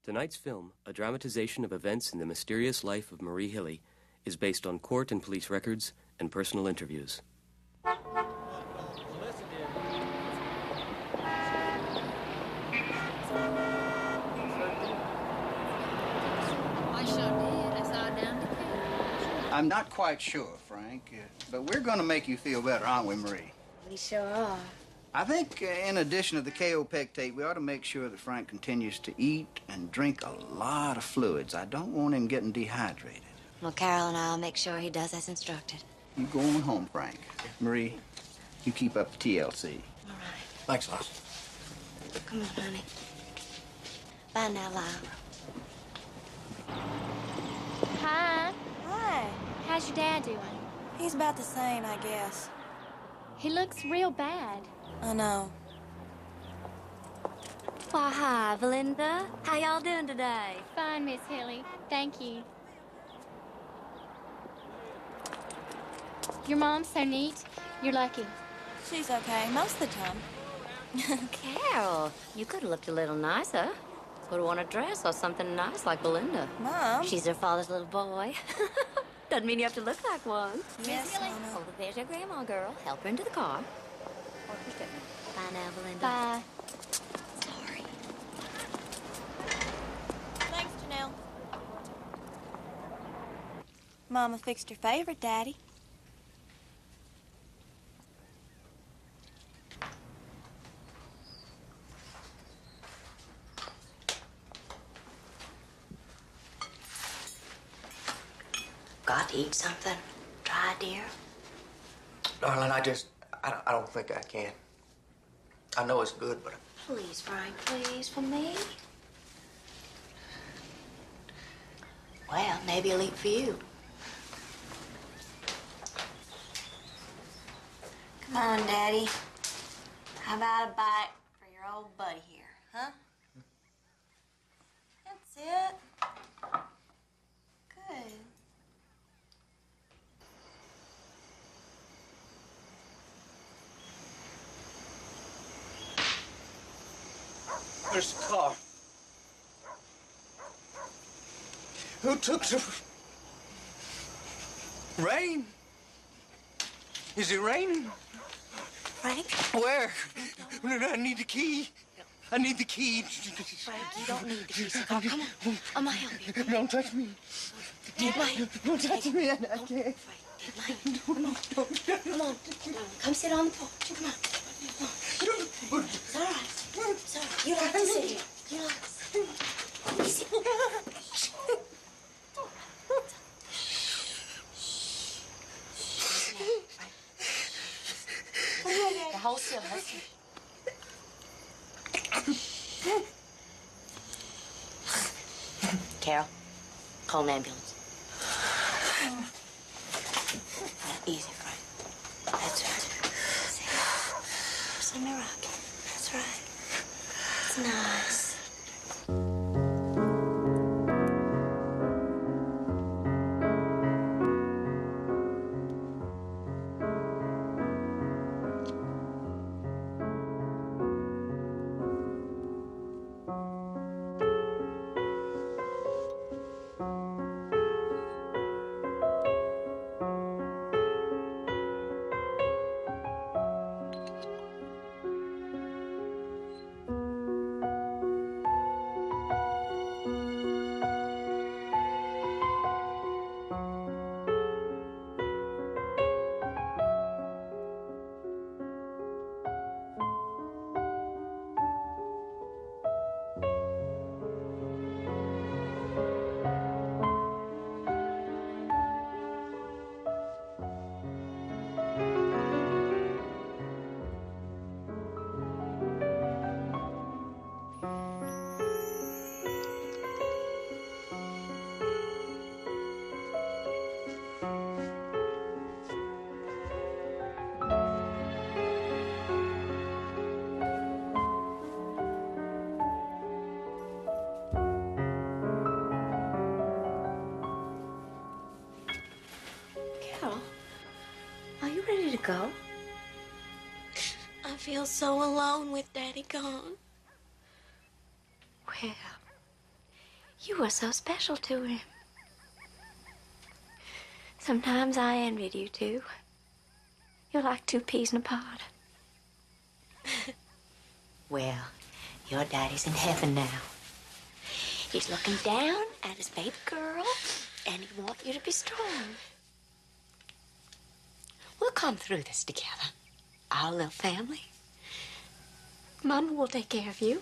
Tonight's film, a dramatization of events in the mysterious life of Marie Hilly, is based on court and police records and personal interviews. I sure did. I saw it down the hill. I'm not quite sure, Frank, but we're going to make you feel better, aren't we, Marie? We sure are. I think in addition to the KO pectate, we ought to make sure that Frank continues to eat and drink a lot of fluids. I don't want him getting dehydrated. Well, Carol and I'll make sure he does as instructed. You go on home, Frank. Marie, you keep up the TLC. All right. Thanks, Lots. Come on, honey. Bye now, Lyle. Hi. Hi. How's your dad doing? He's about the same, I guess. He looks real bad. I know. Why, hi, Belinda. How y'all doing today? Fine, Miss Hilly. Thank you. Your mom's so neat. You're lucky. She's okay, most of the time. Carol, you could have looked a little nicer. Would have worn a dress or something nice like Belinda. Mom? She's her father's little boy. Doesn't mean you have to look like one. Yes, Mama. Oh, there's your grandma, girl. Help her into the car. Bye now, Belinda. Bye. Sorry. Thanks, Janelle. Mama fixed your favorite, Daddy. Got to eat something. Try, dear. Darling, I don't think I can. I know it's good, but... Please, Frank, please, for me. Well, maybe I'll eat for you. Come on, Daddy. How about a bite for your old buddy here, huh? That's it. Good. There's the car. Who took the... Rain? Is it raining? Frank? Where? I need the key. I need the key. Frank, you don't need the keys to the car. Come on. I'm gonna help you. Don't touch me. Don't touch me. I can't. Frank, come on. Come on. Come sit on the porch. Come on. It's all right. It's all right. You like to sit here. You like to sit. Easy. Hold still. Hold still. Carol, call an ambulance. Easy, Frank. That's right. Just let me rock it. That's right. It's nice. Ready to go? I feel so alone with Daddy gone. Well, You were so special to him. Sometimes I envied you, too. You're like two peas in a pod. Well, your daddy's in heaven now. He's looking down at his baby girl, and he wants you to be strong. We'll come through this together, our little family. Mama will take care of you.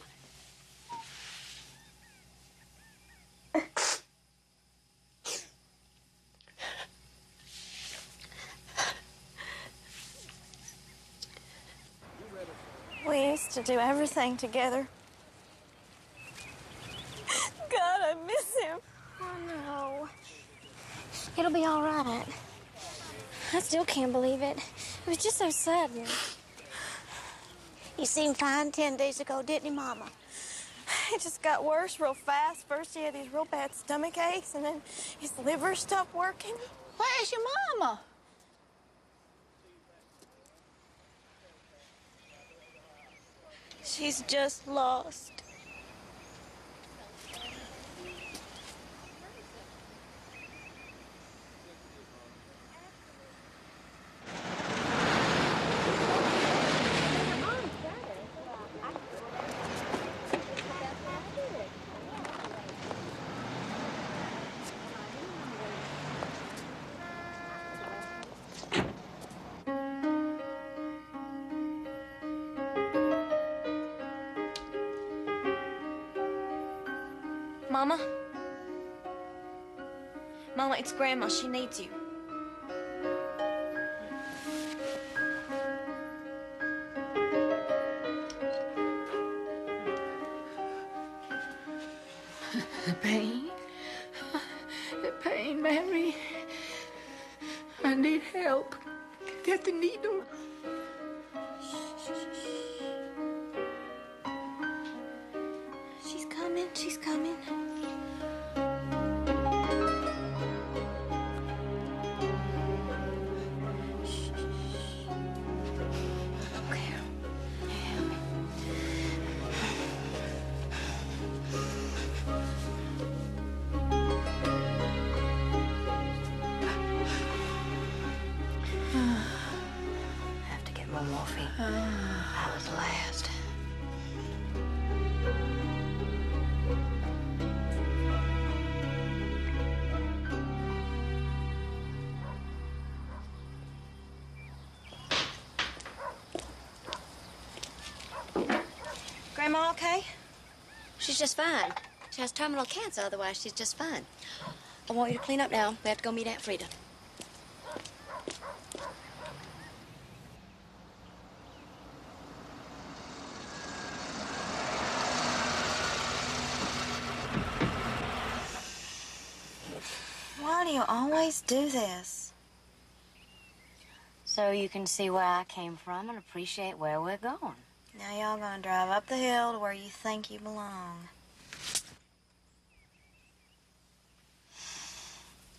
We used to do everything together. God, I miss him. Oh, no. It'll be all right. I still can't believe it. It was just so sudden. He seemed fine 10 days ago, didn't he, Mama? It just got worse real fast. First, he had these real bad stomach aches, and then his liver stopped working. Where's your mama? She's just lost. Mama? Mama, it's Grandma. She needs you. The pain, Mary. I need help. Get the needle. She's coming. She's coming. Morphine. That was the last. Grandma okay? She's just fine. She has terminal cancer, otherwise she's just fine. I want you to clean up now. We have to go meet Aunt Frida. Why do you always do this? So you can see where I came from and appreciate where we're going. Now y'all gonna drive up the hill to where you think you belong.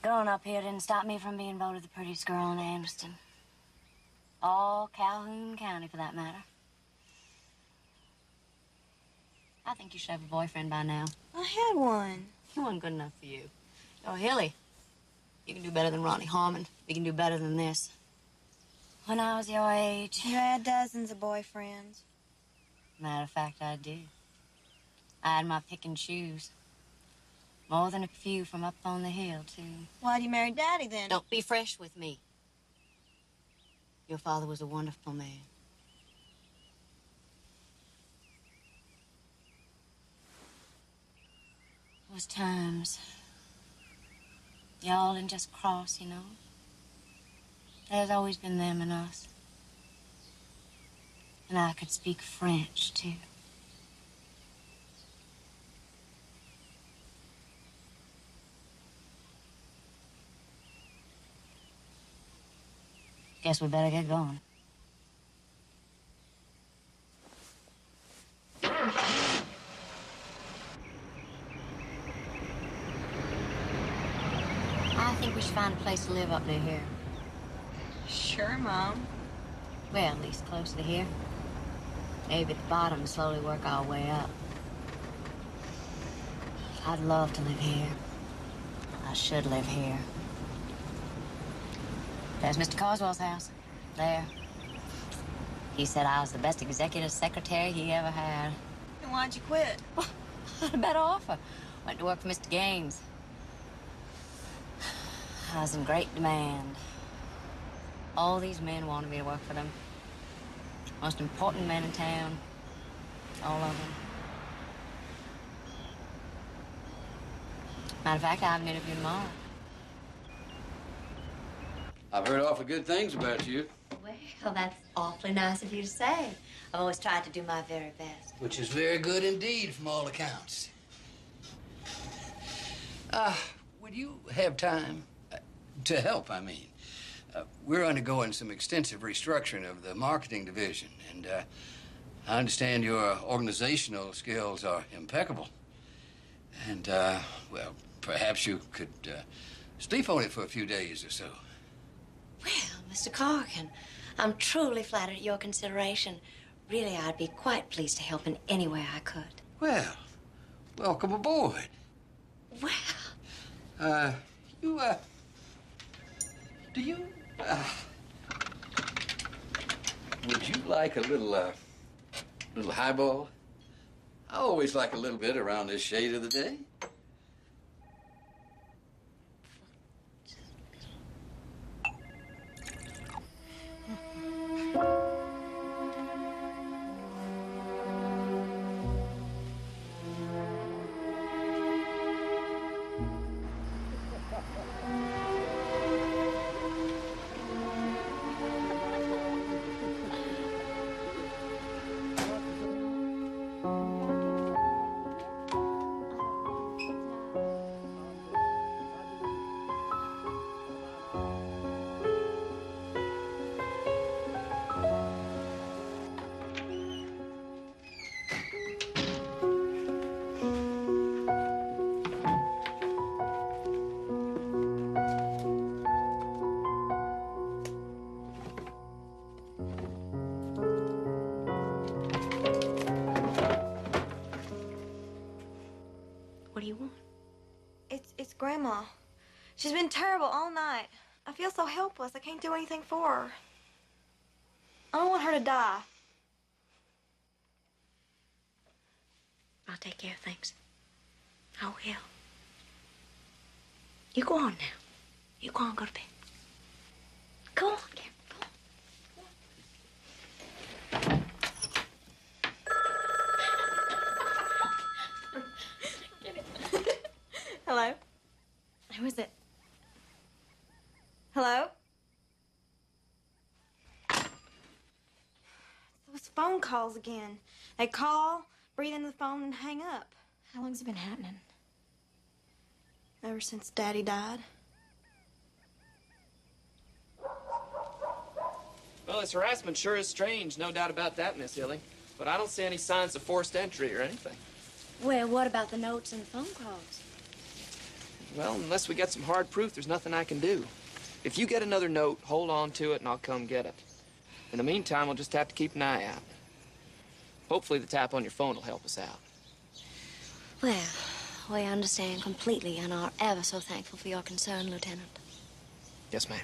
Growing up here didn't stop me from being voted the prettiest girl in Anderson. All Calhoun County, for that matter. I think you should have a boyfriend by now. I had one. He wasn't good enough for you. Oh, Hilly, you can do better than Ronnie Harmon. You can do better than this. When I was your age... You had dozens of boyfriends. Matter of fact, I did. I had my pick and choose. More than a few from up on the hill, too. Why'd you marry Daddy, then? Don't be fresh with me. Your father was a wonderful man. There was times y'all didn't just cross, you know. There's always been them and us. And I could speak French, too. Guess we better get going. I think we should find a place to live up near here. Sure, Mom. Well, at least close to here. Maybe at the bottom and slowly work our way up. I'd love to live here. I should live here. There's Mr. Carswell's house. There. He said I was the best executive secretary he ever had. And why'd you quit? Well, I had a better offer. Went to work for Mr. Gaines. I was in great demand. All these men wanted me to work for them. Most important men in town. All of them. Matter of fact, I have an interview tomorrow. I've heard awfully good things about you. Well, that's awfully nice of you to say. I've always tried to do my very best. Which is very good indeed, from all accounts. Would you have time to help, I mean? We're undergoing some extensive restructuring of the marketing division, and I understand your organizational skills are impeccable. And, well, perhaps you could sleep on it for a few days or so. Well, Mr. Corrigan, I'm truly flattered at your consideration. Really, I'd be quite pleased to help in any way I could. Well, welcome aboard. Well, Do you, would you like a little highball? I always like a little bit around this shade of the day. what do you want? It's Grandma. She's been terrible all night. I feel so helpless. I can't do anything for her. I don't want her to die. I'll take care of things. I will. You go on now. You go on, go to bed. Go on, Karen. Go on. Hello? Who is it? Hello? Those phone calls again. They call, breathe into the phone, and hang up. How long's it been happening? Ever since Daddy died. Well, this harassment sure is strange, no doubt about that, Miss Hilly. But I don't see any signs of forced entry or anything. Well, what about the notes and the phone calls? Well, unless we get some hard proof, there's nothing I can do. If you get another note, hold on to it and I'll come get it. In the meantime, we'll just have to keep an eye out. Hopefully the tap on your phone will help us out. Well, we understand completely and are ever so thankful for your concern, Lieutenant. Yes, ma'am.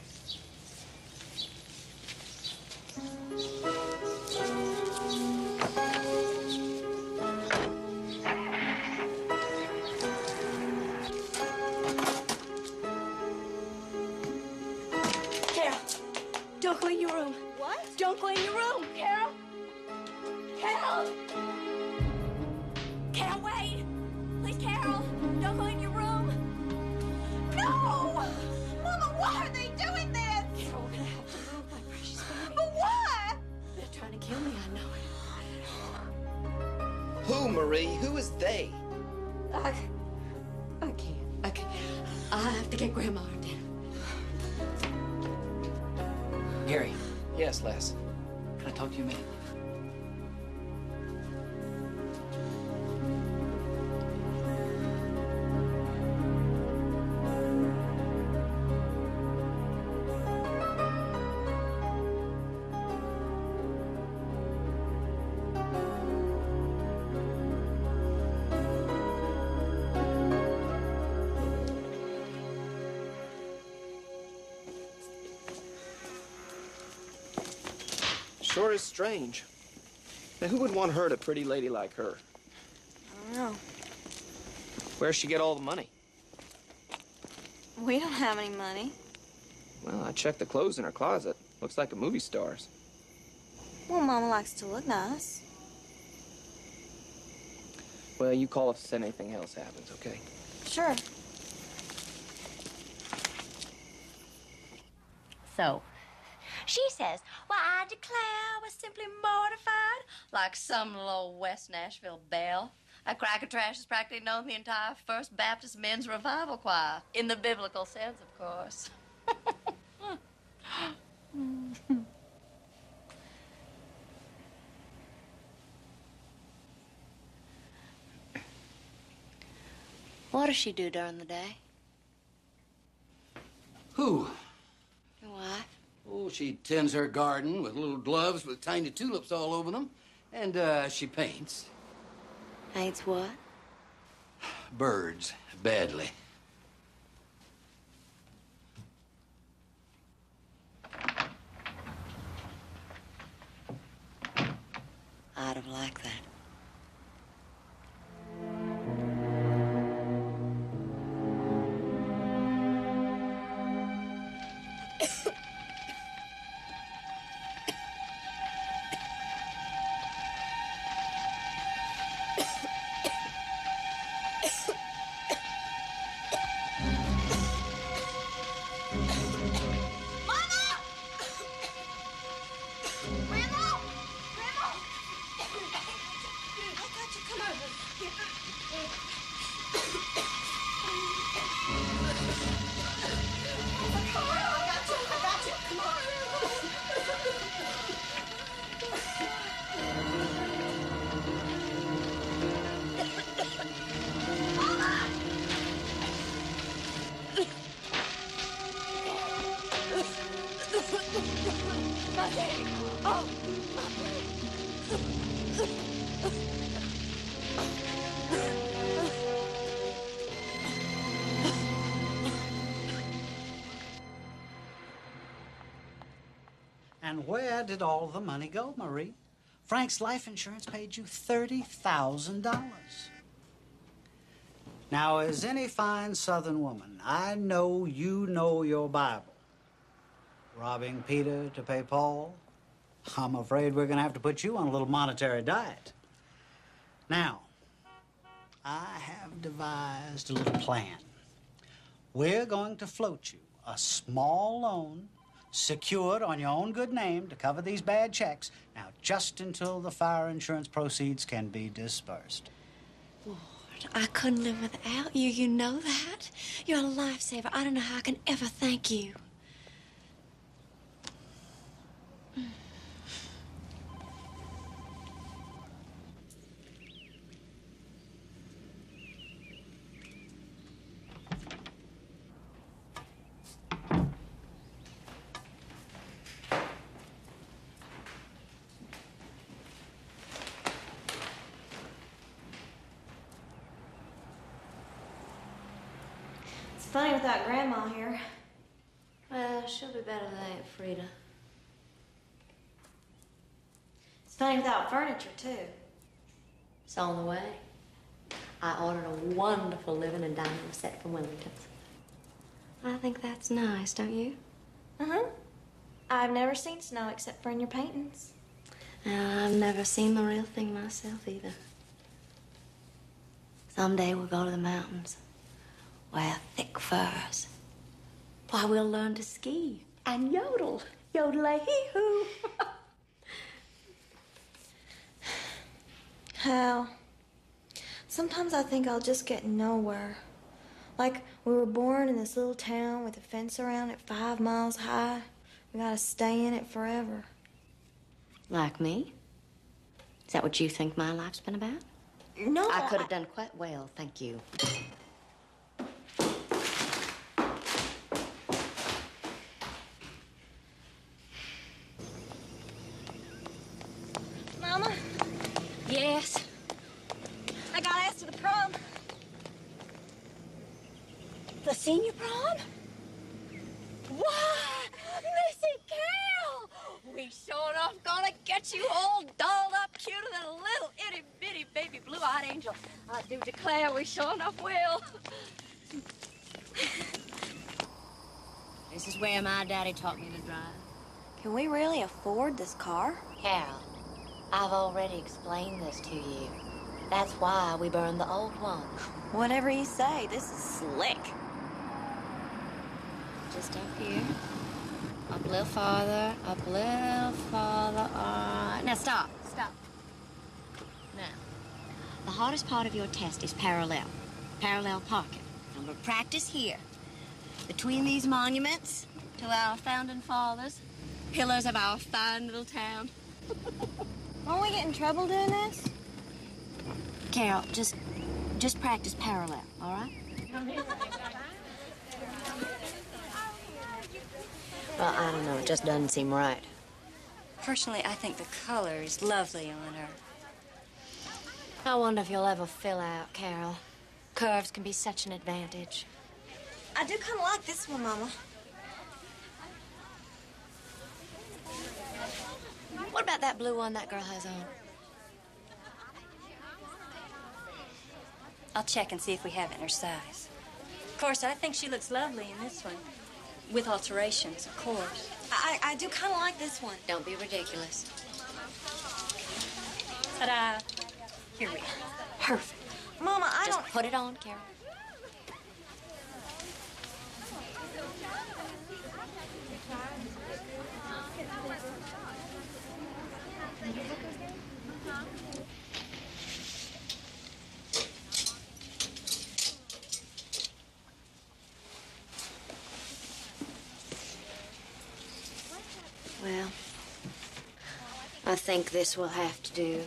Carol, don't go in your room. What? Don't go in your room, Carol. Carol! Carol, wait! Please, Carol, don't go in your room. No! Mama, why are they doing this? Carol, we're gonna have to move, my precious baby. But why? They're trying to kill me, I know it. Who, Marie? Who is they? I can't. I have to get Grandma her dinner. Gary, Yes, Les. can I talk to you a minute? Sure is strange. Now, who would want to hurt a pretty lady like her? I don't know. Where'd she get all the money? We don't have any money. Well, I checked the clothes in her closet. Looks like a movie star's. Well, Mama likes to look nice. Well, you call if anything else happens, okay? Sure. So, she says, "Why, I declare I was simply mortified, like some little old West Nashville belle. That crack of trash has practically known the entire First Baptist Men's Revival Choir, in the biblical sense, of course." What does she do during the day? Who? Your wife? Oh, she tends her garden with little gloves with tiny tulips all over them. And, she paints. Paints what? Birds, badly. I'd have liked that. And where did all the money go, Marie? Frank's life insurance paid you $30,000. Now, as any fine Southern woman, I know you know your Bible. Robbing Peter to pay Paul. I'm afraid we're going to have to put you on a little monetary diet. Now, I have devised a little plan. We're going to float you a small loan secured on your own good name to cover these bad checks. Now, just until the fire insurance proceeds can be dispersed. Lord, I couldn't live without you. You know that. You're a lifesaver. I don't know how I can ever thank you. It's funny without Grandma here. Well, she'll be better than Aunt Frida. It's funny without furniture, too. It's on the way. I ordered a wonderful living and dining room set from Wellington's. I think that's nice, don't you? Uh-huh. I've never seen snow except for in your paintings. I've never seen the real thing myself, either. Someday we'll go to the mountains, wear thick furs. Why, we'll learn to ski and yodel. Yodel-a-hee-hoo. Hal, sometimes I think I'll just get nowhere. Like, we were born in this little town with a fence around it 5 miles high. We gotta stay in it forever. Like me? Is that what you think my life's been about? No, I could have done quite well, thank you. Mama, Yes? I got asked to the prom. The senior prom? Why, Missy Carol, we He's sure enough gonna get you all dolled up cuter than a little itty-bitty baby blue-eyed angel. I do declare we sure enough will. This is where my daddy taught me to drive. Can we really afford this car? Carol, I've already explained this to you. That's why we burned the old one. Whatever you say, this is slick. Just up here. Up a little farther, up a little farther. Now stop, stop. Now, the hardest part of your test is parallel parking. I'm gonna practice here, between these monuments to our founding fathers, pillars of our fine little town. Won't we get in trouble doing this? Carol, just practice parallel, all right? Well, I don't know. It just doesn't seem right. Personally, I think the color is lovely on her. I wonder if you'll ever fill out, Carol. Curves can be such an advantage. I do kind of like this one, Mama. What about that blue one that girl has on? I'll check and see if we have it in her size. Of course, I think she looks lovely in this one. With alterations, of course. I do kind of like this one. Don't be ridiculous. Ta-da. Here we are. Perfect. Mama, I Just don't... put it on, Carol. Well, I think this will have to do.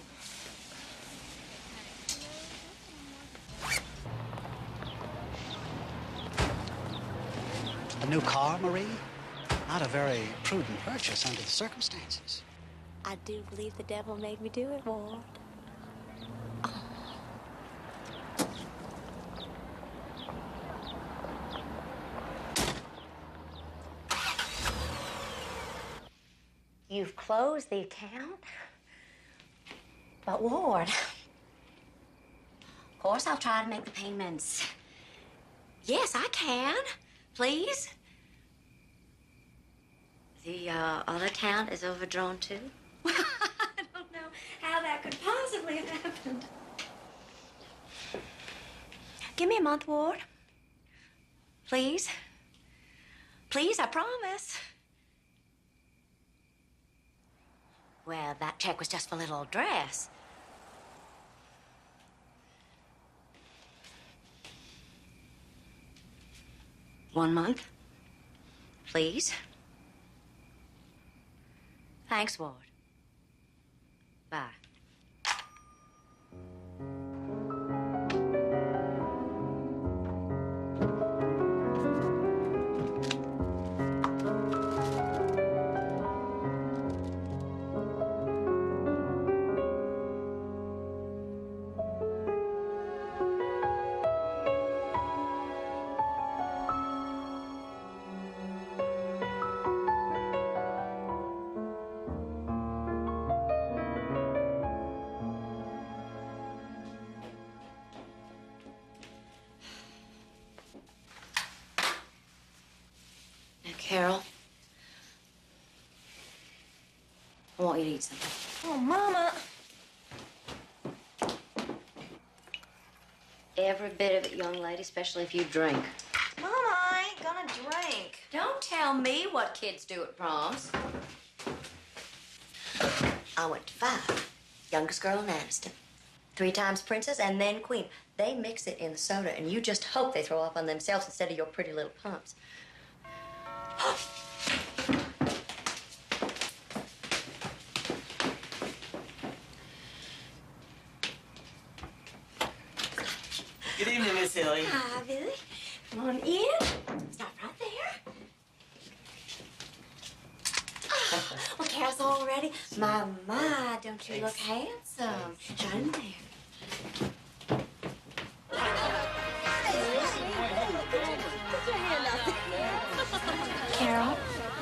A new car, Marie? Not a very prudent purchase under the circumstances. I do believe the devil made me do it, Ward. You've closed the account? But, Ward, of course I'll try to make the payments. Yes, I can. Please. The other account is overdrawn, too? I don't know how that could possibly have happened. Give me a month, Ward. Please. Please, I promise. Well, that check was just for a little old dress. One month, please. Thanks, Ward. Bye. Carol, I want you to eat something. Oh, Mama. Every bit of it, young lady, especially if you drink. Mama, I ain't gonna drink. Don't tell me what kids do at proms. I went to 5. Youngest girl in Aniston. 3 times princess and then queen. They mix it in the soda, and you just hope they throw up on themselves instead of your pretty little pumps. Good evening, Miss Hilly. Hi, Billy. Come on in. Stop right there. Well, Carol's all ready. My, don't you look handsome? Right in there.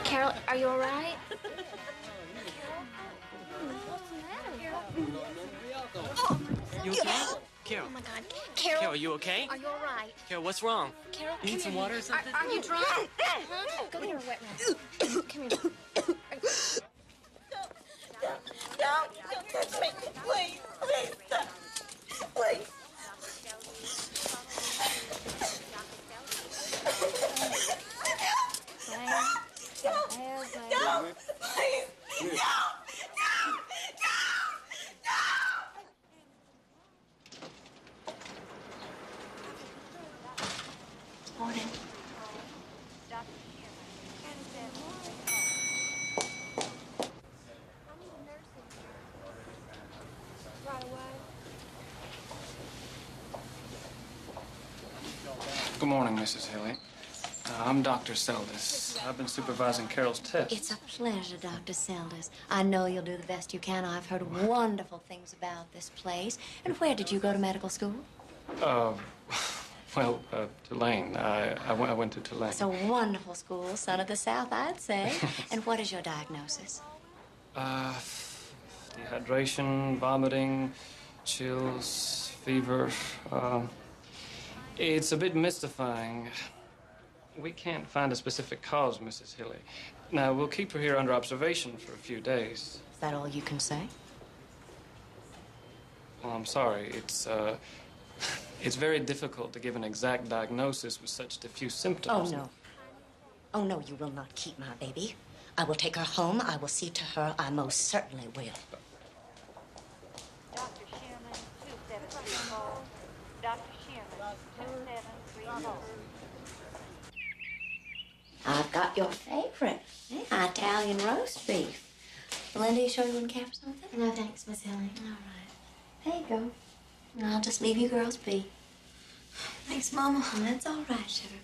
Carol, are you all right? You okay? Carol. Oh, my God. Carol. Carol, you okay? Are you all right? Carol, what's wrong? Carol, You need some water or something? Are you drunk? Huh? Go get her a wet nurse. Come here. Don't touch me. Please, please, stop. Please. Don't, please, don't. Morning. Good morning, Mrs. Hilly. I'm Dr. Seldes. I've been supervising Carol's test. It's a pleasure, Dr. Seldes. I know you'll do the best you can. I've heard wonderful things about this place. And where did you go to medical school? Tulane. I went to Tulane. It's a wonderful school, son of the South, I'd say. And what is your diagnosis? Dehydration, vomiting, chills, fever. It's a bit mystifying. We can't find a specific cause, Mrs. Hilly. Now, we'll keep her here under observation for a few days. Is that all you can say? Well, I'm sorry. It's very difficult to give an exact diagnosis with such diffuse symptoms. Oh, no. Oh, no, you will not keep my baby. I will take her home. I will see to her. I most certainly will. Dr. Shearman, 2734. Dr. Shearman, 2734. I've got your favorite, Italian roast beef. Belinda, you sure you wouldn't care for something? No, thanks, Miss Hilly. All right. There you go. And I'll just leave you girls be. Thanks, Mama. That's all right, sugar.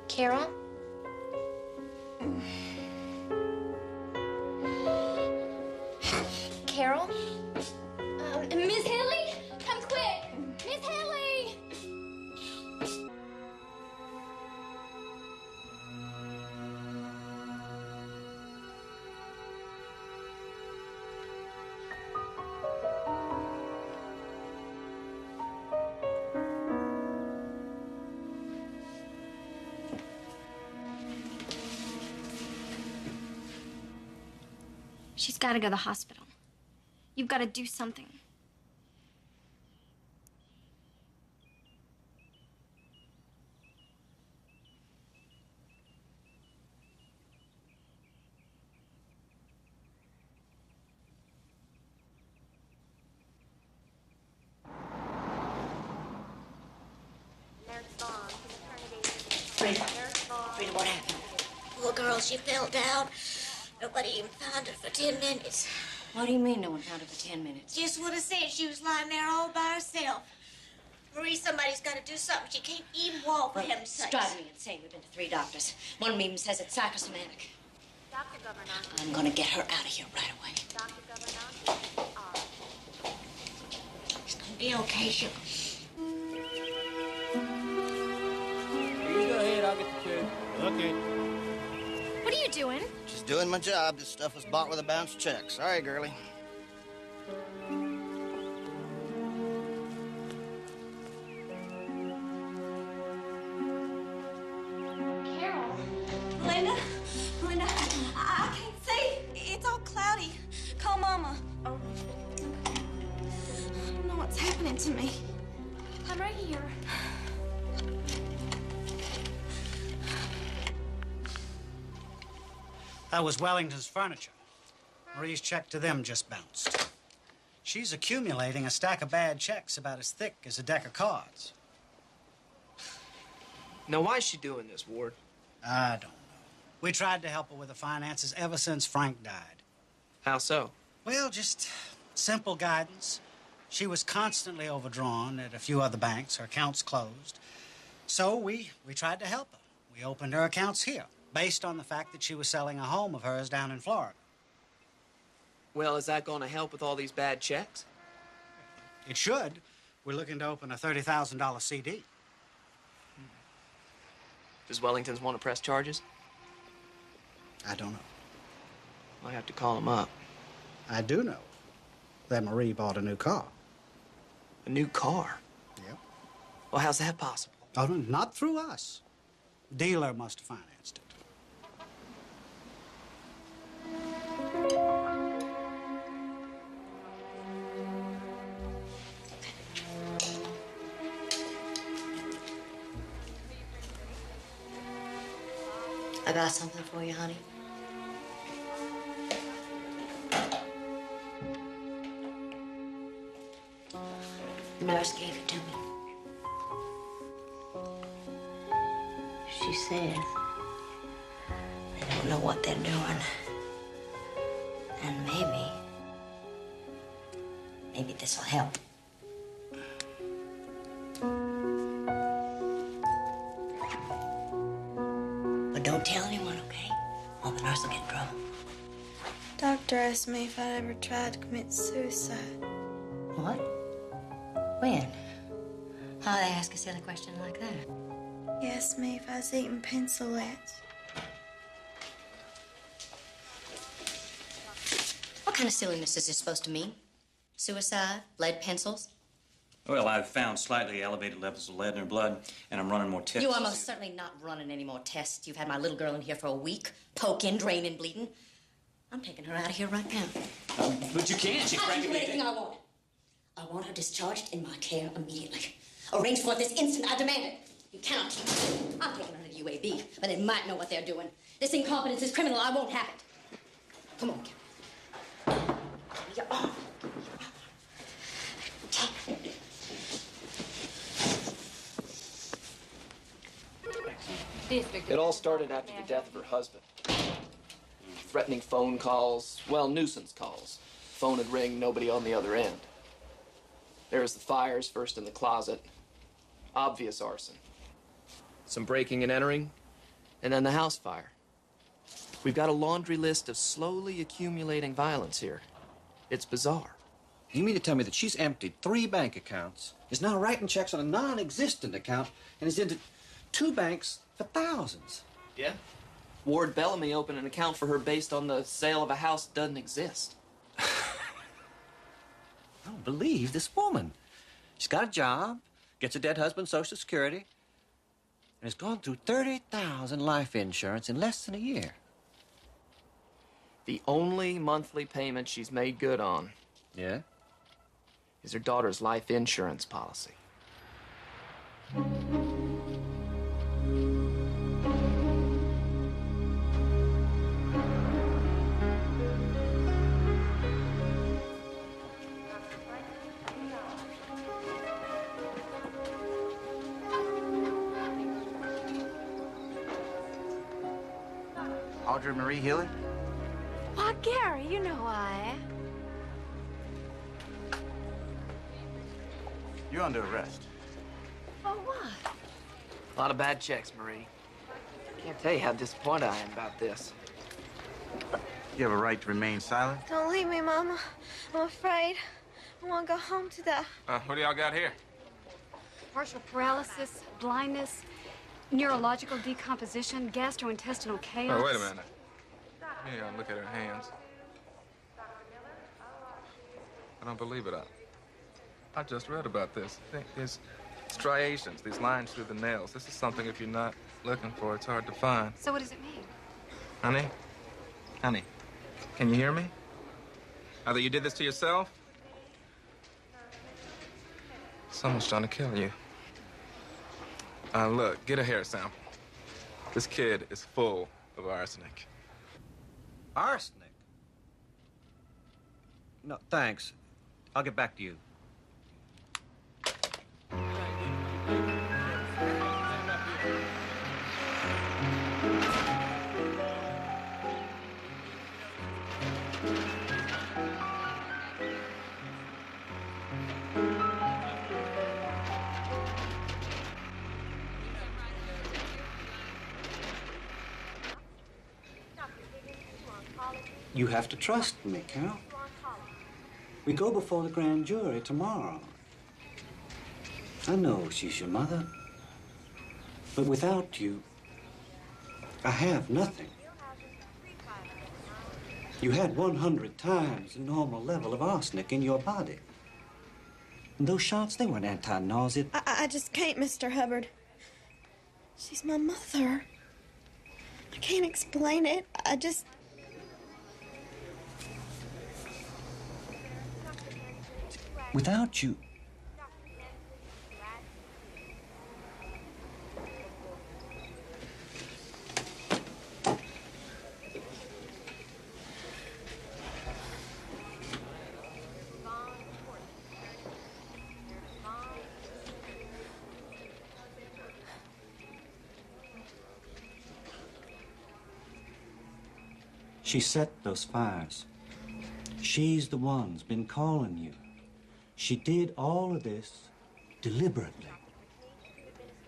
Carol? Carol? Miss Hilly? Come quick! Miss Hilly! She's got to go to the hospital. You've got to do something. Frida, what happened? Poor girl, she fell down. Nobody even found her for 10 minutes. What do you mean no one found her for 10 minutes? Just what I said. She was lying there all by herself. Marie, somebody's got to do something. She can't even walk, for heaven's sakes. It's driving me insane. We've been to 3 doctors. One of them even says it's psychosomatic. Dr. Governor. I'm going to get her out of here right away. Dr. Governor. It's going to be okay, sugar. You go ahead, I'll get the food. Okay. What are you doing? Just doing my job. This stuff was bought with a bounced check. Sorry, girlie. Carol. Belinda, I can't see. It's all cloudy. Call Mama. Oh. I don't know what's happening to me. I'm right here. That was Wellington's Furniture. Marie's check to them just bounced. She's accumulating a stack of bad checks about as thick as a deck of cards. Now, why is she doing this, Ward? I don't know. We tried to help her with the finances ever since Frank died. How so? Well, just simple guidance. She was constantly overdrawn at a few other banks, her accounts closed. So we tried to help her. We opened her accounts here, based on the fact that she was selling a home of hers down in Florida. Well, is that going to help with all these bad checks? It should. We're looking to open a $30,000 CD. Does Wellington's want to press charges? I don't know. I'll have to call him up. I do know that Marie bought a new car. A new car? Yep. Well, how's that possible? Oh, no, not through us. Dealer must have financed it. I got something for you, honey. Nurse gave it to me. She says they don't know what they're doing. And maybe this'll help. But don't tell anyone, okay? Or the nurse will get in trouble. Doctor asked me if I'd ever tried to commit suicide. What? When? How'd they ask a silly question like that? He asked me if I was eating pencillettes. What kind of silliness is this supposed to mean? Suicide? Lead pencils? Well, I've found slightly elevated levels of lead in her blood, and I'm running more tests. You are most certainly not running any more tests. You've had my little girl in here for a week, poking, draining, bleeding. I'm taking her out of here right now. But you can't. She's I can do practically anything I want. I want her discharged in my care immediately. Arrange for it this instant. I demand it. You cannot keep her. I'm taking her to the UAB, but they might know what they're doing. This incompetence is criminal. I won't have it. Come on, Gary. Your arm. It all started after the death of her husband. Threatening phone calls, well, nuisance calls. Phone would ring, nobody on the other end. There was the fires, first in the closet. Obvious arson. Some breaking and entering, and then the house fire. We've got a laundry list of slowly accumulating violence here. It's bizarre. You mean to tell me that she's emptied 3 bank accounts, is now writing checks on a non-existent account, and is into 2 banks for thousands? Yeah? Ward Bellamy opened an account for her based on the sale of a house that doesn't exist. I don't believe this woman. She's got a job, gets her dead husband's Social Security, and has gone through $30,000 life insurance in less than a year. The only monthly payment she's made good on. Yeah? Is her daughter's life insurance policy. Audrey Marie Healy? Why, Gary, you know I am. You're under arrest. For what? A lot of bad checks, Marie. Can't tell you how disappointed I am about this. You have a right to remain silent. Don't leave me, Mama. I'm afraid. I want to go home to die. What do y'all got here? Partial paralysis, blindness, neurological decomposition, gastrointestinal chaos. Oh, wait a minute. Yeah, look at her hands. I don't believe it. I just read about this. There's striations, these lines through the nails. This is something, if you're not looking for, it's hard to find. So what does it mean? Honey? Honey, can you hear me? Either you did this to yourself, someone's trying to kill you. Look, get a hair sample. This kid is full of arsenic. Arsenic? No, thanks. I'll get back to you. You have to trust me, Carol. We go before the grand jury tomorrow. I know she's your mother. But without you, I have nothing. You had 100 times the normal level of arsenic in your body. And those shots, they weren't anti-nausea. I just can't, Mr. Hubbard. She's my mother. I can't explain it. I just... Without you... She set those fires. She's the one's been calling you. She did all of this deliberately.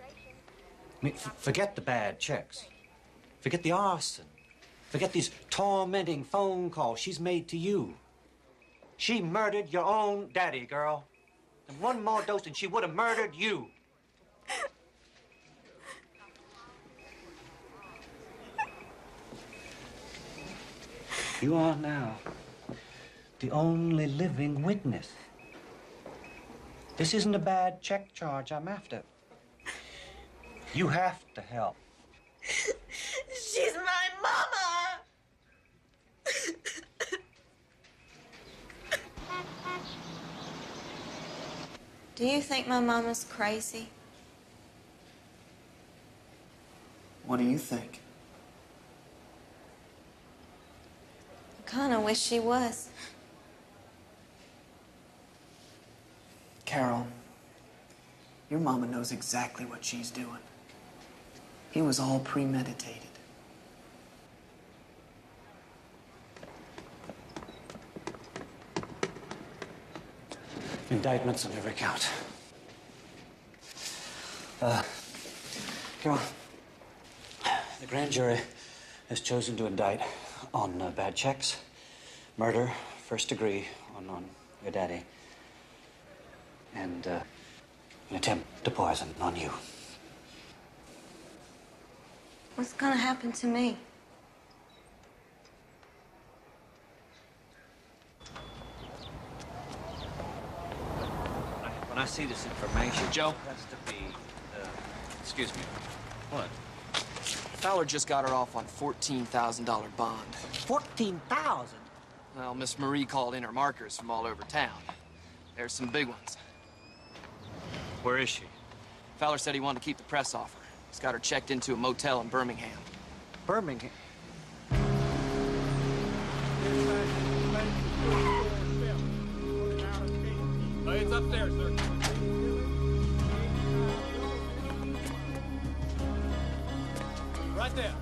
I mean, forget the bad checks. Forget the arson. Forget these tormenting phone calls she's made to you. She murdered your own daddy, girl. And one more dose and she would have murdered you. You are now the only living witness. This isn't a bad check charge I'm after. You have to help. She's my mama! Do you think my mama's crazy? What do you think? I kind of wish she was. Carol, your mama knows exactly what she's doing. It was all premeditated. Indictments on every count. Carol, the grand jury has chosen to indict on bad checks, murder, first degree on your daddy, and an attempt to poison on you. What's gonna happen to me? When I see this information, Joe? That's to be, excuse me. What? Fowler just got her off on $14,000 bond. 14,000? Well, Miss Marie called in her markers from all over town. There's some big ones. Where is she? Fowler said he wanted to keep the press off her. He's got her checked into a motel in Birmingham. Birmingham? It's upstairs, sir. Right there.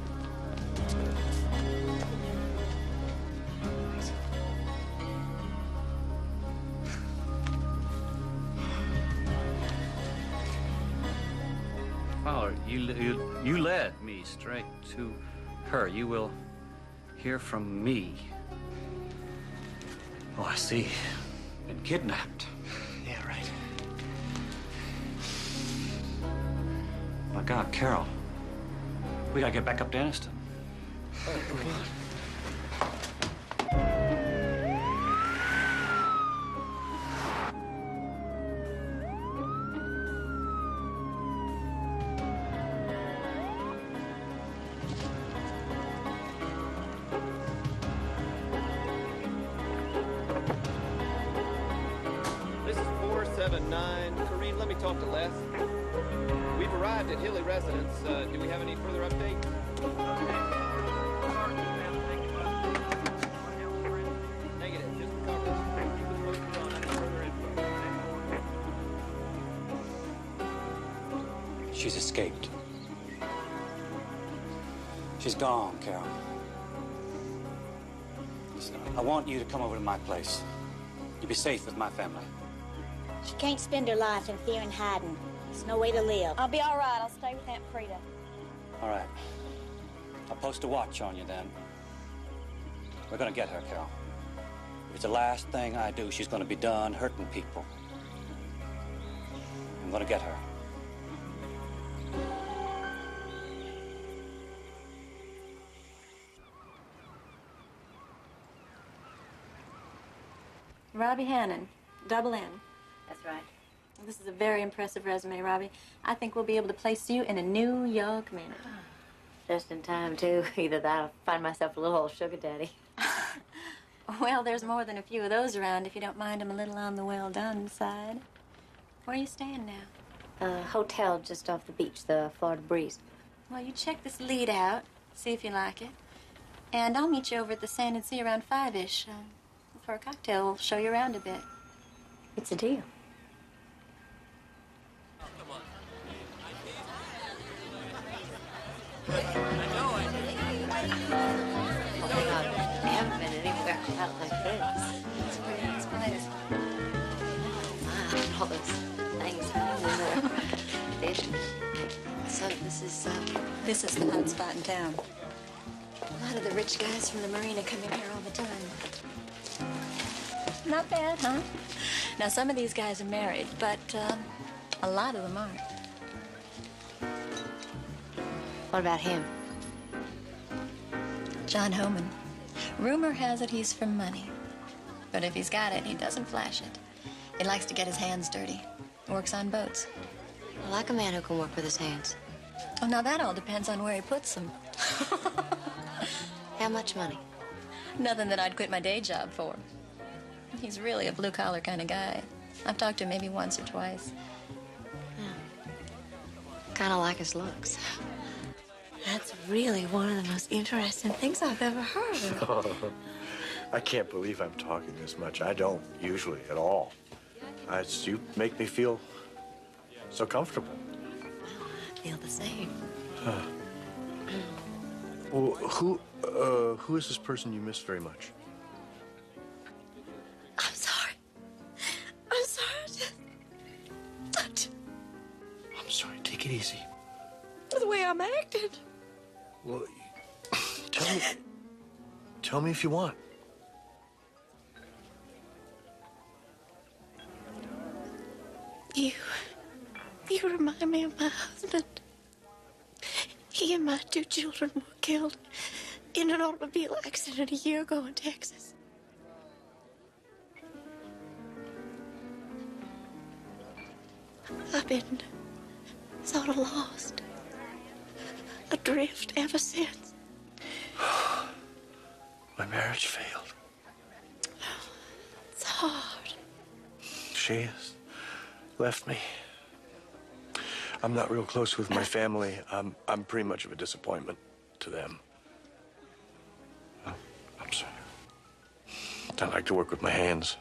Fowler, you led me straight to her. You will hear from me. Oh, I see. Been kidnapped. Yeah, right. My God, Carol. We gotta get back up to Anniston. This is 479. Corrine, let me talk to Les. We've arrived at Hilly Residence. Do we have any further updates? Negative. Just recovered. Keep us posted on any further info. She's escaped. She's gone, Carol. Listen, I want you to come over to my place. You'll be safe with my family. She can't spend her life in fear and hiding. There's no way to live. I'll be all right. I'll stay with Aunt Frida. All right. I'll post a watch on you then. We're gonna get her, Carol. If it's the last thing I do, she's going to be done hurting people. I'm going to get her. Robbie Hannon, double N. That's right. This is a very impressive resume, Robbie. I think we'll be able to place you in a New York minute. Just in time, too. Either that or find myself a little old sugar daddy. Well, there's more than a few of those around if you don't mind them a little on the well done side. Where are you staying now? A hotel just off the beach, the Florida Breeze. Well, you check this lead out, see if you like it. And I'll meet you over at the Sand and Sea around 5-ish. For a cocktail, we'll show you around a bit. It's a deal. I haven't been anywhere quite like this. It's a pretty nice place. Wow, all those things hanging in there. Fish. So This is the hot spot in town. A lot of the rich guys from the marina come in here all the time. Not bad, huh? Now, some of these guys are married, but a lot of them aren't. What about him? John Homan. Rumor has it he's from money. But if he's got it, he doesn't flash it. He likes to get his hands dirty. Works on boats. I like a man who can work with his hands. Oh, now that all depends on where he puts them. How much money? Nothing that I'd quit my day job for. He's really a blue-collar kind of guy. I've talked to him maybe once or twice. Kind of like his looks. That's really one of the most interesting things I've ever heard of. I can't believe I'm talking this much. I don't usually at all. You make me feel so comfortable. I feel the same. Well, who is this person you miss very much? I'm sorry. I'm sorry. I'm sorry. Take it easy. The way I'm acting. Well, tell me if you want. You remind me of my husband. He and my 2 children were killed in an automobile accident a year ago in Texas. I've been sort of lost, adrift ever since. My marriage failed. It's hard. She has left me. I'm not real close with my family. I'm pretty much of a disappointment to them. I'm sorry. I like to work with my hands.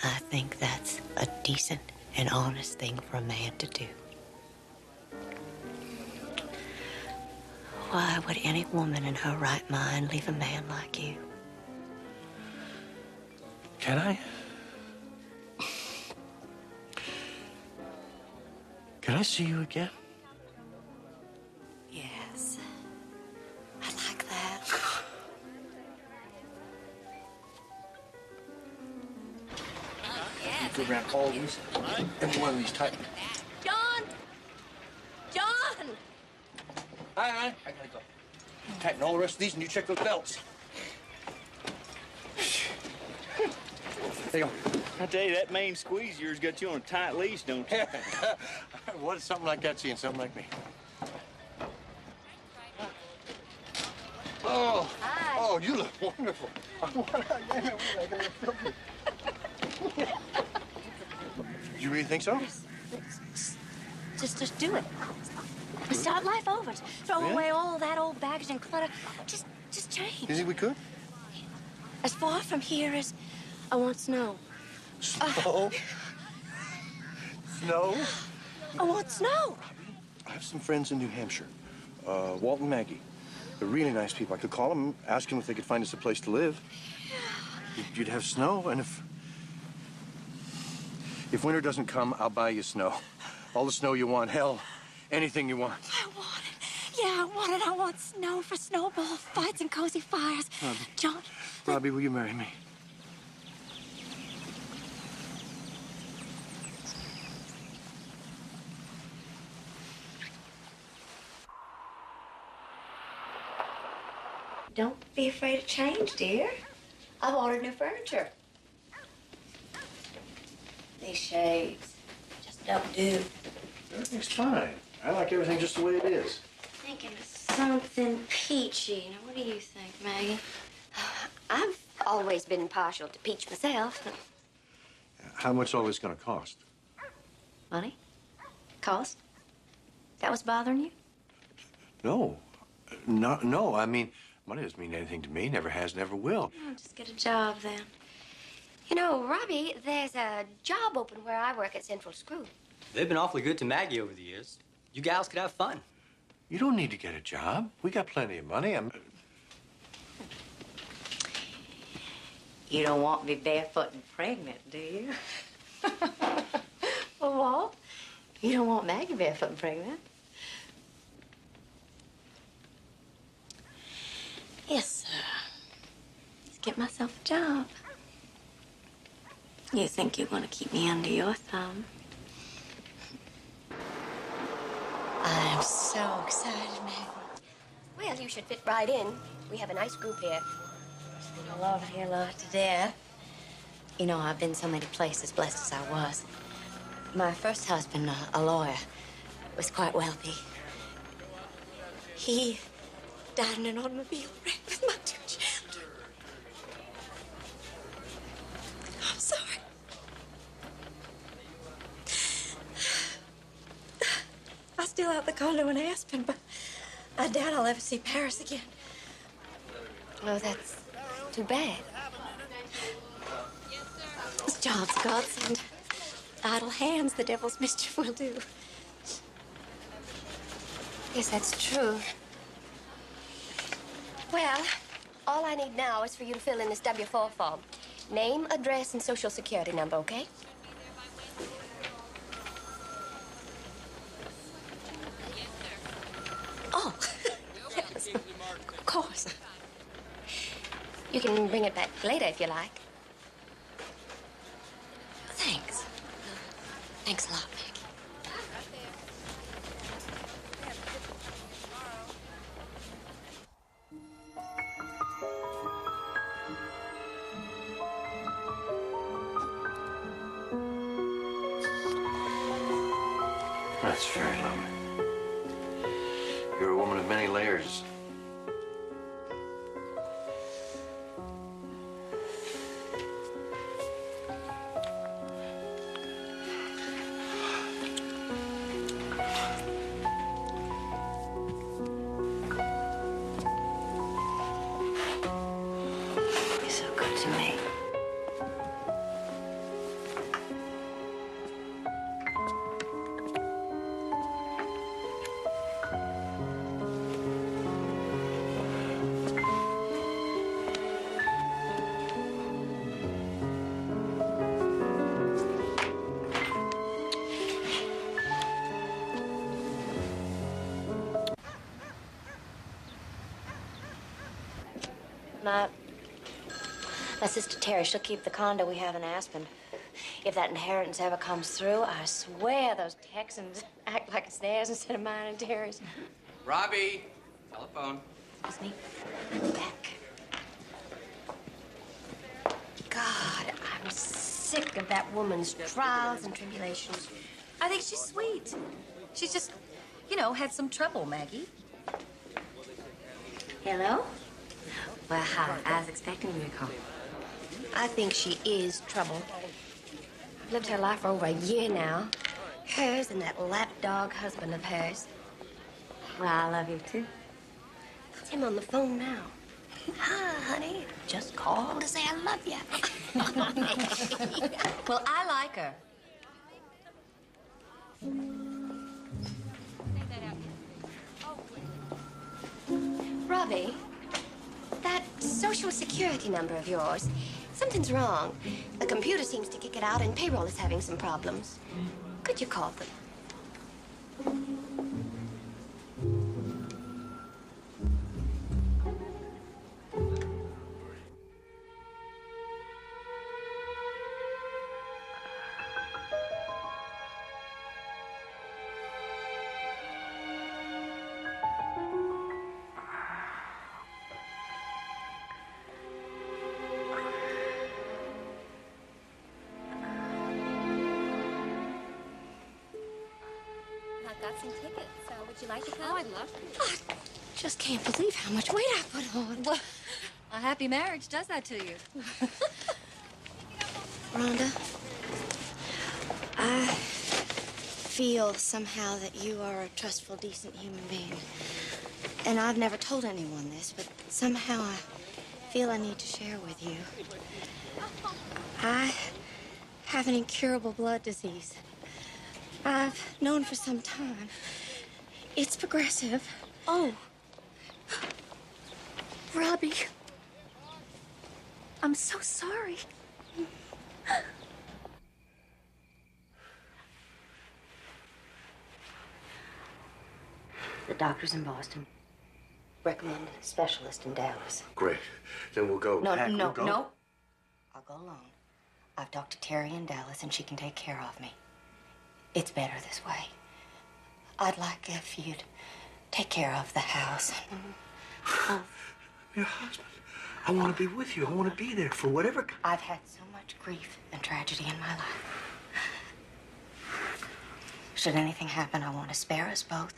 I think that's a decent and honest thing for a man to do. Why would any woman in her right mind leave a man like you? Can I? Can I see you again? Yes. I like that. You go around all these, every one of these tight. John! John! Hi, honey. I gotta go. Tighten all the rest of these and you check those belts. There you go. I tell you, that main squeeze of yours got you on a tight leash, don't you? What is something like that seeing something like me? Oh, Hi. Oh, you look wonderful. You really think so? Just do it. Start life over. Throw Yeah? away all that old baggage and clutter. Just change. You think we could? As far from here as I want snow. Snow? Snow? I want snow. I have some friends in New Hampshire. Walt and Maggie. They're really nice people. I could call them, ask them if they could find us a place to live. You'd have snow, and if winter doesn't come, I'll buy you snow. All the snow you want. Hell, anything you want. I want it. Yeah, I want it. I want snow for snowball fights and cozy fires. Robbie. John. Robbie, will you marry me? Don't be afraid of change, dear. I've ordered new furniture. These shades just don't do. Everything's fine. I like everything just the way it is. Thinking of something peachy. Now, what do you think, Maggie? I've always been partial to peach myself. How much all this gonna cost? Money? Cost? That was bothering you? No. No, I mean, money doesn't mean anything to me. Never has, never will. Oh, just get a job then. You know, Robbie, there's a job open where I work at Central Screw. They've been awfully good to Maggie over the years. You gals could have fun. You don't need to get a job. We got plenty of money. You don't want to be barefoot and pregnant, do you? Well, Walt, you don't want Maggie barefoot and pregnant. Yes, sir. Let's get myself a job. You think you're going to keep me under your thumb? I'm so excited, Maggie. Well, you should fit right in. We have a nice group here. I love it here, love it to death. You know, I've been so many places, blessed as I was. My first husband, a lawyer, was quite wealthy. He died in an automobile wreck with my 2 children. I'm sorry. I still have the condo in Aspen, but I doubt I'll ever see Paris again. Oh, that's too bad. This job's a godsend. Idle hands, the devil's mischief will do. Yes, that's true. Well, all I need now is for you to fill in this W-4 form. Name, address, and social security number, okay? Oh, yes, of course. You can bring it back later if you like. Thanks. Thanks a lot, Maggie. That's very lovely. You're a woman of many layers. You're so good to me. My sister Terry, she'll keep the condo we have in Aspen. If that inheritance ever comes through, I swear those Texans act like it's theirs instead of mine and Terry's. Robbie, telephone. Excuse me. Back. God, I'm sick of that woman's trials and tribulations. I think she's sweet. She's just, you know, had some trouble, Maggie. Hello? Well, hi. I was expecting you to call. I think she is trouble. I've lived her life for over a year now. Hers and that lapdog husband of hers. Well, I love you, too. It's him on the phone now. Hi, honey. Just called to say I love you. Well, I like her. Robbie, that social security number of yours, something's wrong. The computer seems to kick it out and payroll is having some problems. Could you call them? got some tickets. Would you like to come? Oh, I'd love to. I just can't believe how much weight I put on. Well, a happy marriage does that to you. Rhonda, I feel somehow that you are a trustful, decent human being. And I've never told anyone this, but somehow I feel I need to share with you. I have an incurable blood disease. I've known for some time. It's progressive. Oh. Robbie. I'm so sorry. The doctors in Boston recommend a specialist in Dallas. Great. Then we'll go. No, Heck, no, we'll go. no. I'll go alone. I've talked to Terry in Dallas, and she can take care of me. It's better this way. I'd like if you'd take care of the house. Your husband. I want to be with you. I want to be there for whatever. I've had so much grief and tragedy in my life. Should anything happen, I want to spare us both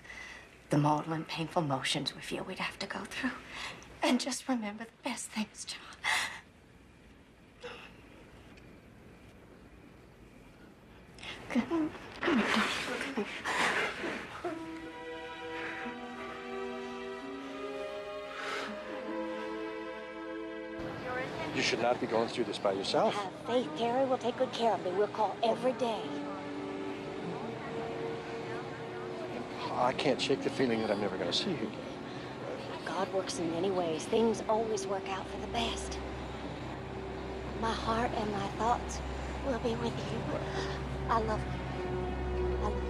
the mortal and painful motions we feel we'd have to go through. And just remember the best things, John. Come here. You should not be going through this by yourself. Have faith. Terry will take good care of me. We'll call every day. I can't shake the feeling that I'm never going to see you again. God works in many ways. Things always work out for the best. My heart and my thoughts will be with you. I love you. I love you.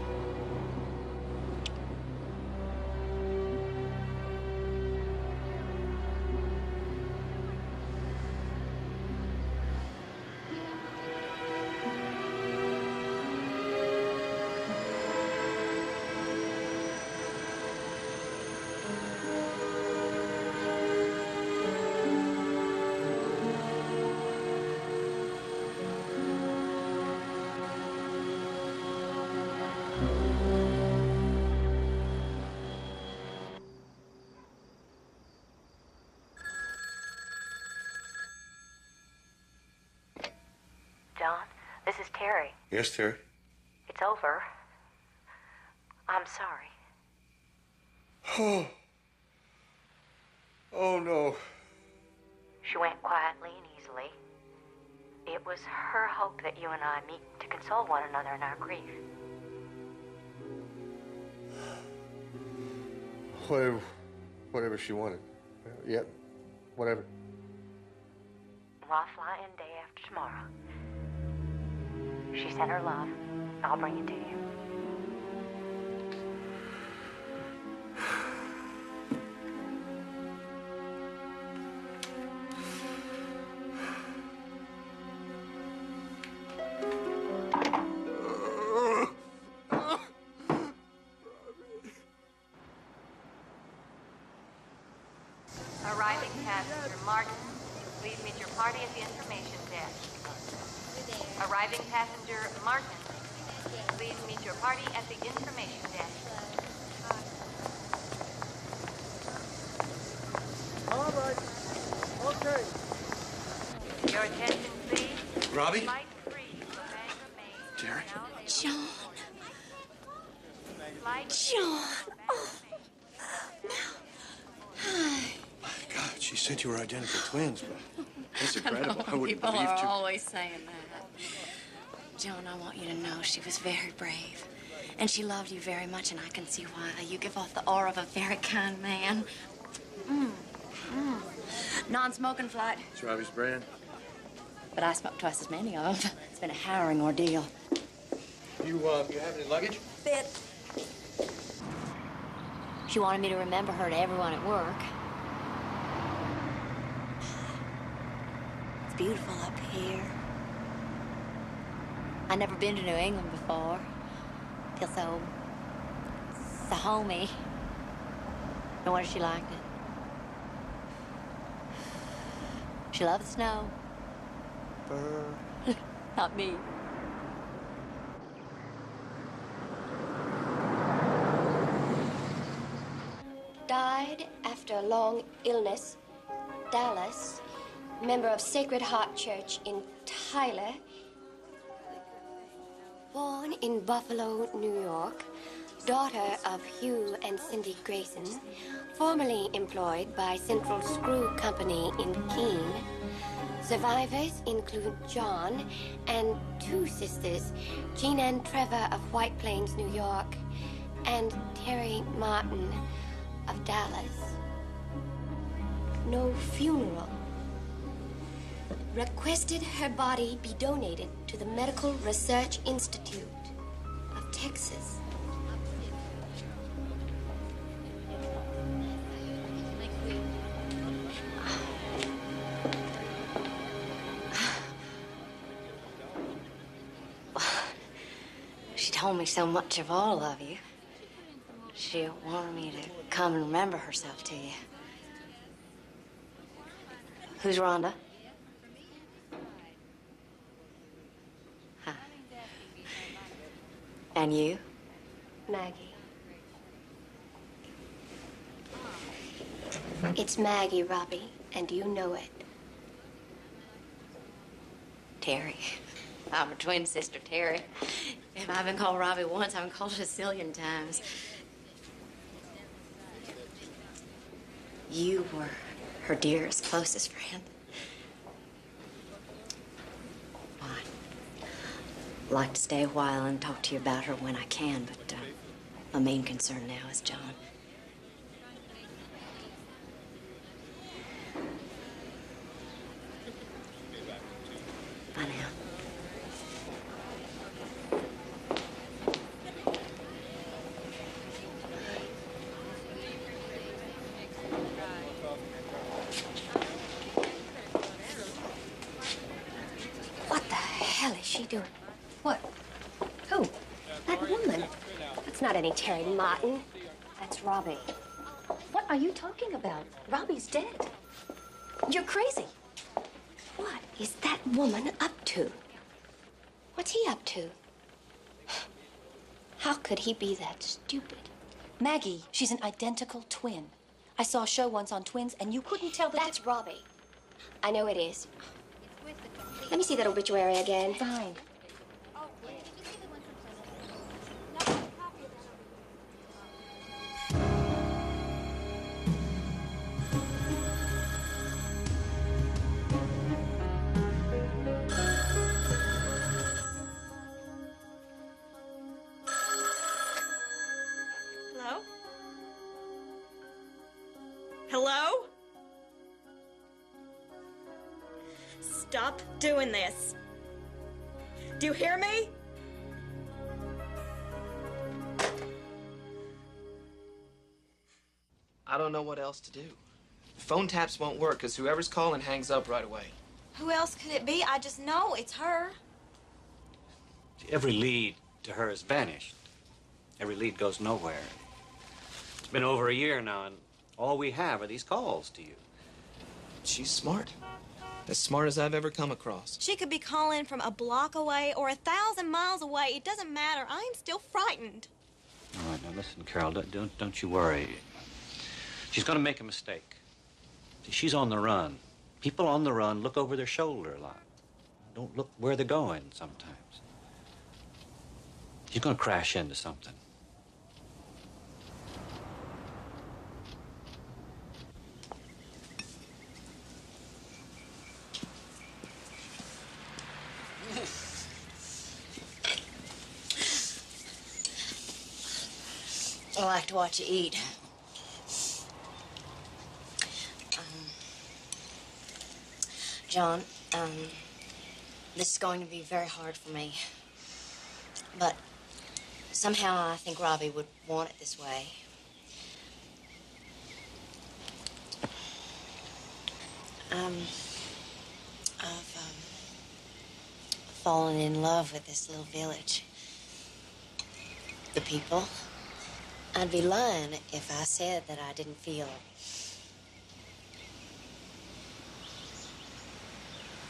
John, this is Terry. Yes, Terry. It's over. I'm sorry. Oh. Oh, no. She went quietly and easily. It was her hope that you and I meet to console one another in our grief. Whatever she wanted. Yep. Whatever. Well, I'll fly in day after tomorrow. She sent her love. I'll bring it to you. Arriving passenger Martin, please meet your party at the information desk. Arriving passenger Martin, please meet your party at the information desk. All right. Okay. Your attention, please. Robbie? Flight 3 for Bangor, Maine. Terry? John. Flight John. Oh. Hi. God, she said you were identical twins, but that's incredible. I wouldn't People believe are you. always saying that. John, I want you to know she was very brave. And she loved you very much, and I can see why. You give off the aura of a very kind man. Non-smoking flight. It's Robbie's brand. But I smoked twice as many of them. It's been a harrowing ordeal. You have any luggage? Bit. She wanted me to remember her to everyone at work. It's beautiful up here. I've never been to New England before. Feel so homey. No wonder she liked it. She loves the snow. Not me. died after a long illness. Dallas, member of Sacred Heart Church in Tyler. Born in Buffalo, New York. Daughter of Hugh and Cindy Grayson. Formerly employed by Central Screw Company in Keene. Survivors include John and two sisters, Jean and Trevor of White Plains, New York, and Terry Martin of Dallas. No funeral. Requested her body be donated to the Medical Research Institute of Texas. She told me so much of all of you. She wanted me to come and remember herself to you. Who's Rhonda? Hi. And you? Maggie. It's Maggie, Robbie, and you know it. Terry. I'm her twin sister, Terry. If I've been called Robbie once, I've been called a zillion times. You were her dearest, closest friend. Well, I'd like to stay a while and talk to you about her when I can, but my main concern now is John. Bye now. What the hell is she doing? What? Who? That woman. That's not any Terry Martin. That's Robbie. What are you talking about? Robbie's dead. You're crazy. What is that woman up to? What's he up to? How could he be that stupid? Maggie, she's an identical twin. I saw a show once on twins, and you couldn't tell the That's Robbie. I know it is. Let me see that obituary again. Fine. Hello? Hello? Stop doing this. Do you hear me? I don't know what else to do. Phone taps won't work because whoever's calling hangs up right away. Who else could it be? I just know it's her. Every lead to her has vanished. Every lead goes nowhere. It's been over a year now, and all we have are these calls to you. She's smart. As smart as I've ever come across. She could be calling from a block away or 1,000 miles away. It doesn't matter. I'm still frightened. All right, now listen, Carol, don't you worry. She's going to make a mistake. She's on the run. People on the run look over their shoulder a lot. Don't look where they're going sometimes. She's going to crash into something. I like to watch you eat. John, this is going to be very hard for me. But somehow I think Robbie would want it this way. I've fallen in love with this little village. The people. I'd be lying if I said that I didn't feel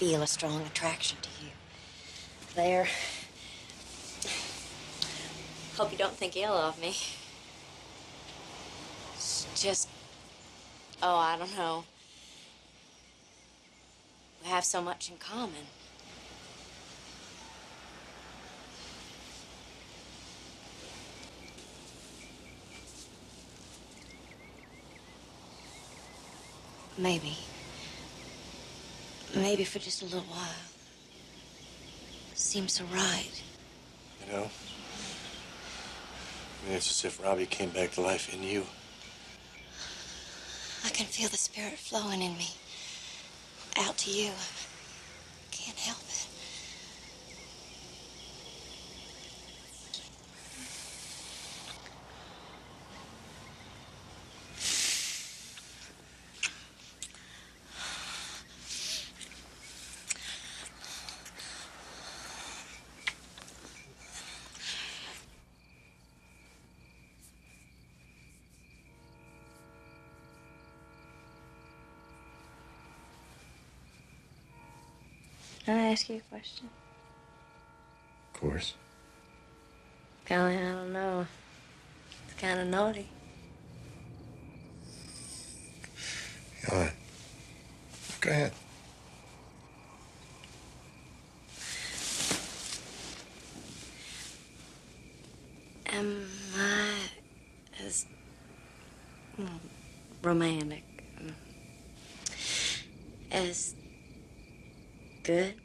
a strong attraction to you. There. Hope you don't think ill of me. It's just Oh, I don't know. We have so much in common. Maybe. Maybe for just a little while. Seems so right. You know, I mean, it's as if Robbie came back to life in you. I can feel the spirit flowing in me. Out to you. Can't help it. Can I ask you a question? Of course. Golly, I don't know. It's kind of naughty. Go ahead. Go ahead. Am I as romantic, as good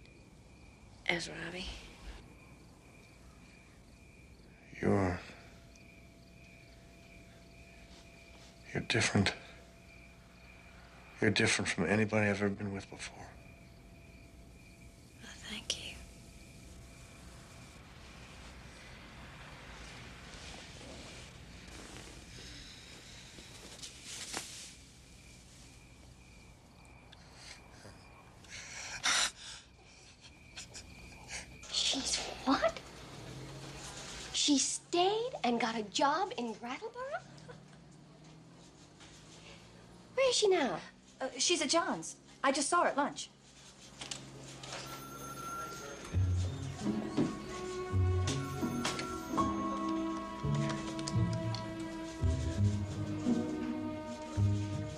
as Robbie? You're different. You're different from anybody I've ever been with before. Well, thank you. She's what? She stayed and got a job in Brattleboro? Where is she now? She's at John's. I just saw her at lunch.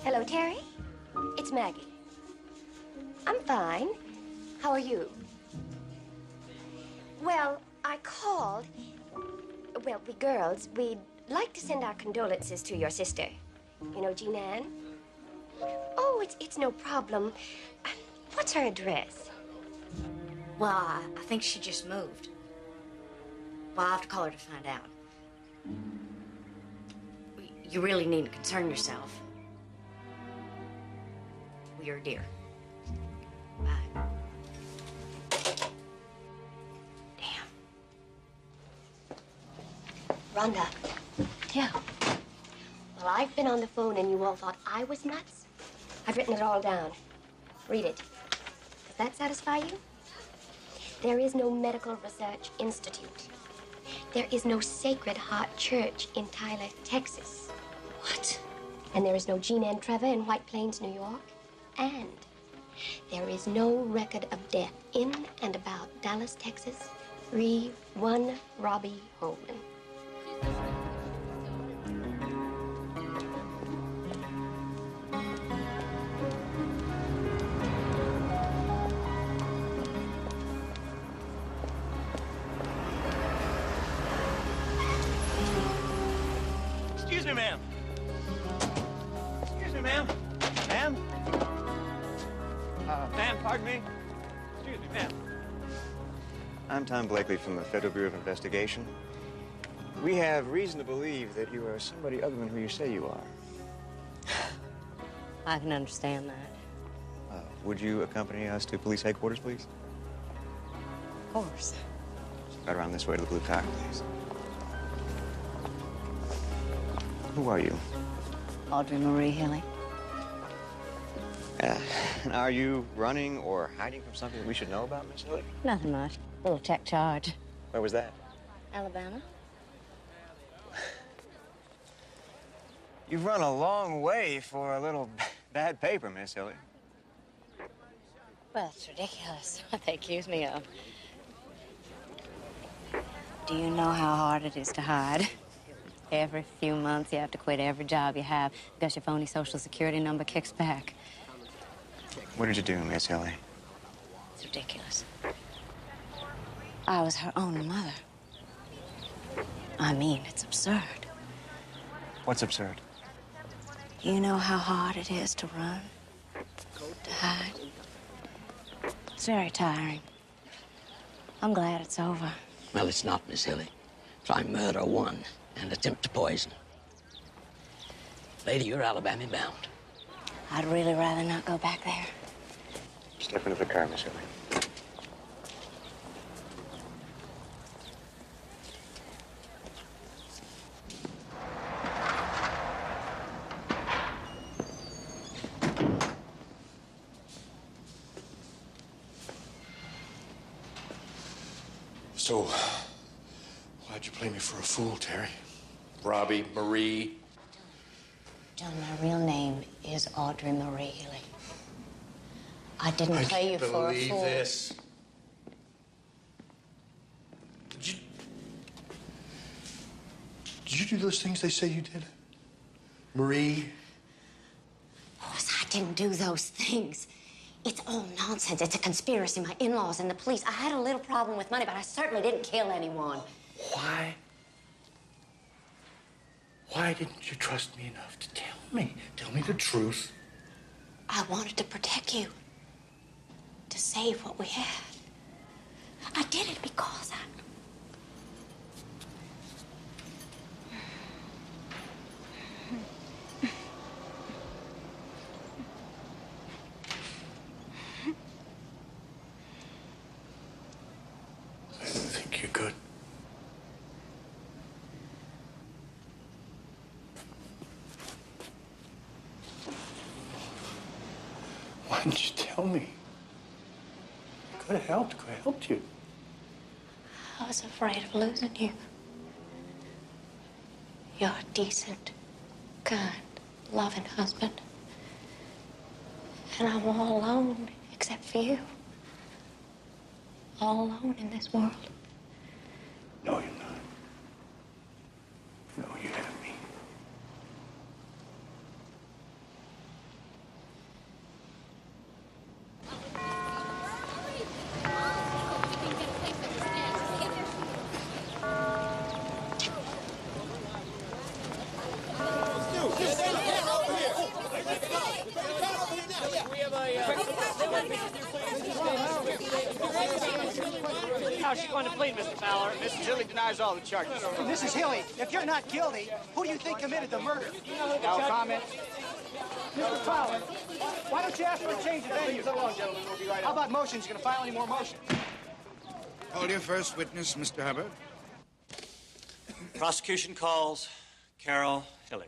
Hello, Terry. It's Maggie. I'm fine. How are you? Well, I called. Well, we girls, we'd like to send our condolences to your sister. You know, Jean Ann? Oh, it's no problem. What's her address? Well, I think she just moved. Well, I'll have to call her to find out. You really needn't concern yourself. You're a dear. Bye. Rhonda. Yeah. Well, I've been on the phone and you all thought I was nuts. I've written it all down. Read it. Does that satisfy you? There is no medical research institute. There is no Sacred Heart Church in Tyler, Texas. What? And there is no Jean Ann Trevor in White Plains, New York. And there is no record of death in and about Dallas, Texas. One Robbie Holman. Excuse me, ma'am. Excuse me, ma'am. Ma'am? Ma'am, pardon me. Excuse me, ma'am. I'm Tom Blakely from the Federal Bureau of Investigation. We have reason to believe that you are somebody other than who you say you are. I can understand that. Would you accompany us to police headquarters, please? Of course. Right around this way to the Blue Cock, please. Who are you? Audrey Marie Hilly. And are you running or hiding from something that we should know about, Miss Hilly? Nothing much. A little tech charge. Where was that? Alabama. You've run a long way for a little bad paper, Miss Hilly. Well, it's ridiculous what they accuse me of. Do you know how hard it is to hide? Every few months, you have to quit every job you have because your phony Social Security number kicks back. What did you do, Miss Hilly? It's ridiculous. I was her own mother. I mean, it's absurd. What's absurd? You know how hard it is to run, to hide. It's very tiring. I'm glad it's over. Well, it's not, Miss Hilly. Try murder 1 and attempt to poison. Lady, you're Alabama bound. I'd really rather not go back there. Step into the car, Miss Hilly. So, why'd you play me for a fool, Terry? Robbie, Marie. John, my real name is Audrey Marie Healy. I didn't play you for a fool. I can't believe this. Did you do those things they say you did? Marie? Of course, I didn't do those things. It's all nonsense. It's a conspiracy. My in-laws and the police. I had a little problem with money, but I certainly didn't kill anyone. Why? Why didn't you trust me enough to tell me? Tell me the truth. I wanted to protect you. To save what we had. I did it because I think you're good. Why didn't you tell me? I could have helped. Could have helped you. I was afraid of losing you. You're a decent, kind, loving husband. And I'm all alone except for you. All alone in this world. No, you're not. No, you have me. How's she going to plead, Mr. Fowler? Mrs. Hilly denies all the charges. Mrs. Hilly, if you're not guilty, who do you think committed the murder? No comment. Mr. Fowler, why don't you ask for a change of venue? Leave it alone, gentlemen. We'll be right How out. about motions? You gonna file any more motions? Call your first witness, Mr. Hubbard. Prosecution calls Carol Hilly.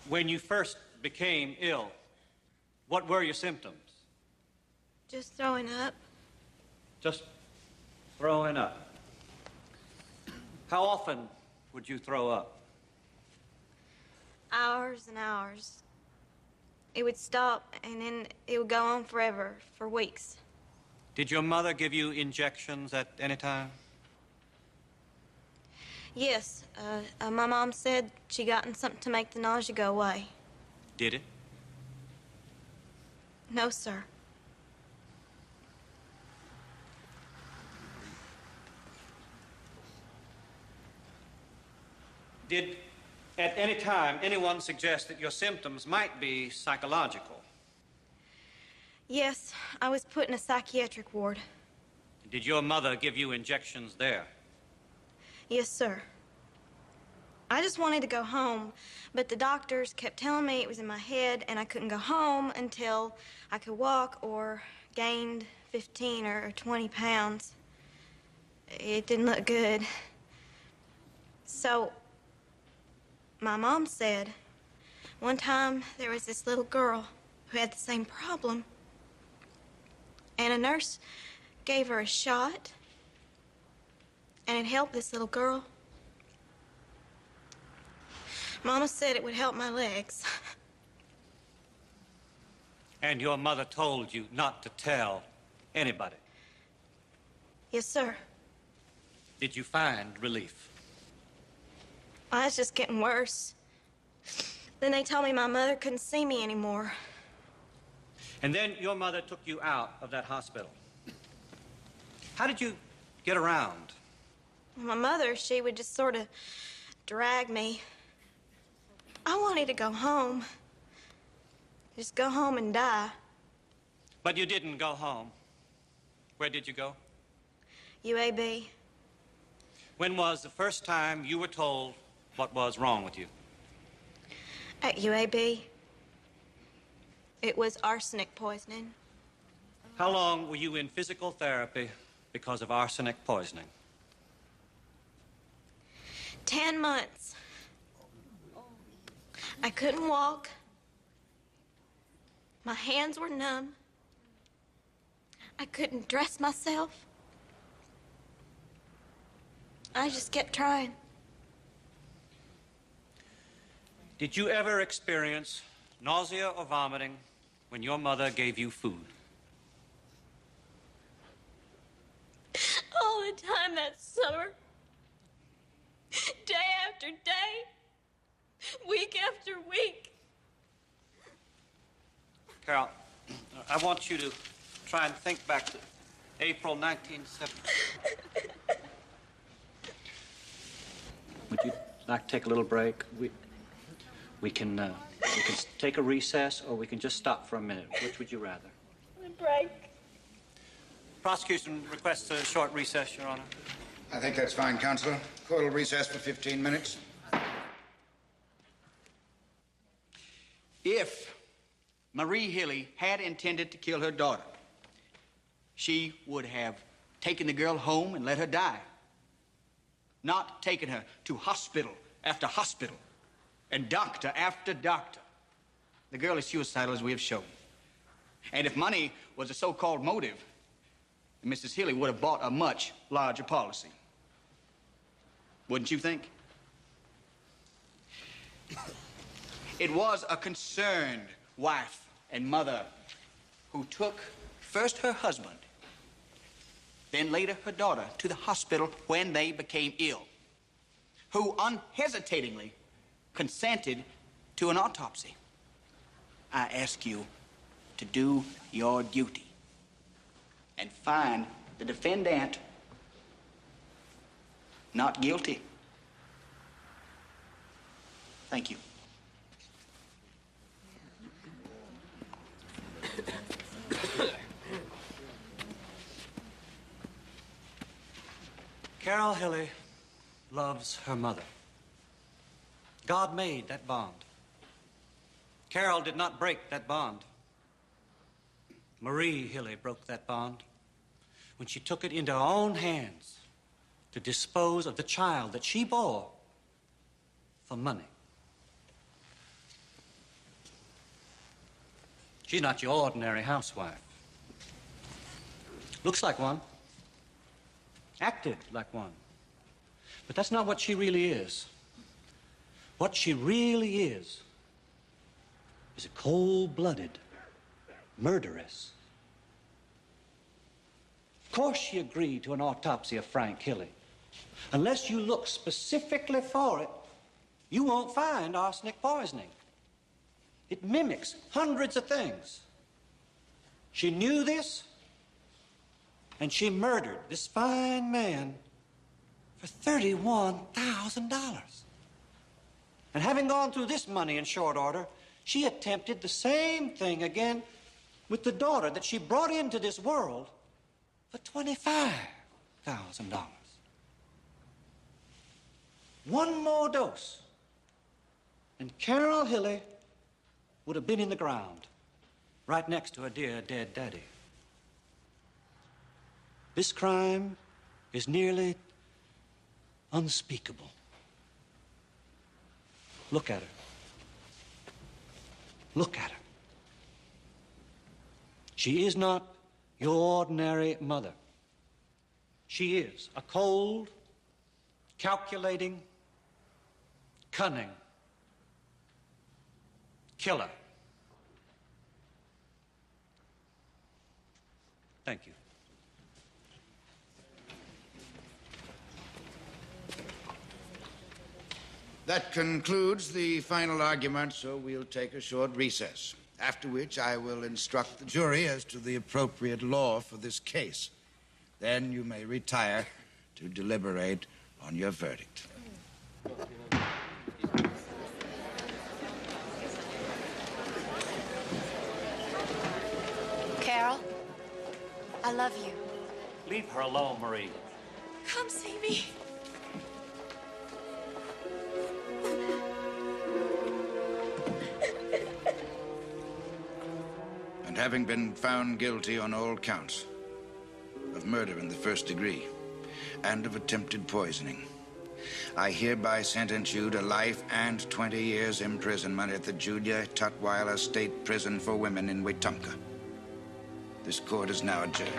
When you first became ill, what were your symptoms? Just throwing up. Just throwing up. How often would you throw up? Hours and hours. It would stop, and then it would go on forever, for weeks. Did your mother give you injections at any time? Yes, my mom said she gotten something to make the nausea go away. Did it? No, sir. Did at any time anyone suggest that your symptoms might be psychological? Yes, I was put in a psychiatric ward. Did your mother give you injections there? Yes, sir. I just wanted to go home, but the doctors kept telling me it was in my head and I couldn't go home until I could walk or gained 15 or 20 pounds. It didn't look good. So My mom said one time there was this little girl who had the same problem. And a nurse gave her a shot, and it helped this little girl. Mama said it would help my legs. And your mother told you not to tell anybody. Yes, sir. Did you find relief? I was just getting worse. Then they told me my mother couldn't see me anymore. And then your mother took you out of that hospital. How did you get around? My mother, she would just sort of drag me. I wanted to go home. Just go home and die. But you didn't go home. Where did you go? UAB. When was the first time you were told what was wrong with you? At UAB. It was arsenic poisoning. How long were you in physical therapy because of arsenic poisoning? 10 months. I couldn't walk. My hands were numb. I couldn't dress myself. I just kept trying. Did you ever experience nausea or vomiting when your mother gave you food? All the time that summer. Day after day. Week after week. Carol, I want you to try and think back to April 1970. Would you like to take a little break? We can take a recess, or we can just stop for a minute. Which would you rather? A break. Prosecution requests a short recess, Your Honor. I think that's fine, Counselor. Court will recess for 15 minutes. If Marie Hilly had intended to kill her daughter, she would have taken the girl home and let her die. Not taken her to hospital after hospital and doctor after doctor. The girl is suicidal, as we have shown. And if money was a so-called motive, Mrs. Hilly would have bought a much larger policy. Wouldn't you think? It was a concerned wife and mother who took first her husband, then later her daughter to the hospital when they became ill, who unhesitatingly consented to an autopsy. I ask you to do your duty and find the defendant not guilty. Thank you. Carol Hilly loves her mother. God made that bond. Carol did not break that bond. Marie Hilly broke that bond when she took it into her own hands to dispose of the child that she bore for money. She's not your ordinary housewife. Looks like one. Acted like one. But that's not what she really is. What she really is a cold-blooded murderess. Of course she agreed to an autopsy of Frank Hilly. Unless you look specifically for it, you won't find arsenic poisoning. It mimics hundreds of things. She knew this, and she murdered this fine man for $31,000. And having gone through this money in short order, she attempted the same thing again with the daughter that she brought into this world for $25,000. One more dose, and Carol Hilly would have been in the ground, right next to her dear dead daddy. This crime is nearly unspeakable. Look at her. Look at her. She is not your ordinary mother. She is a cold, calculating, cunning killer. Thank you. That concludes the final argument, so we'll take a short recess, after which I will instruct the jury as to the appropriate law for this case. Then you may retire to deliberate on your verdict. Carol, I love you. Leave her alone, Marie. Come see me. And having been found guilty on all counts of murder in the first degree and of attempted poisoning, I hereby sentence you to life and 20 years imprisonment at the Julia Tutwiler State Prison for Women in Wetumpka. This court is now adjourned.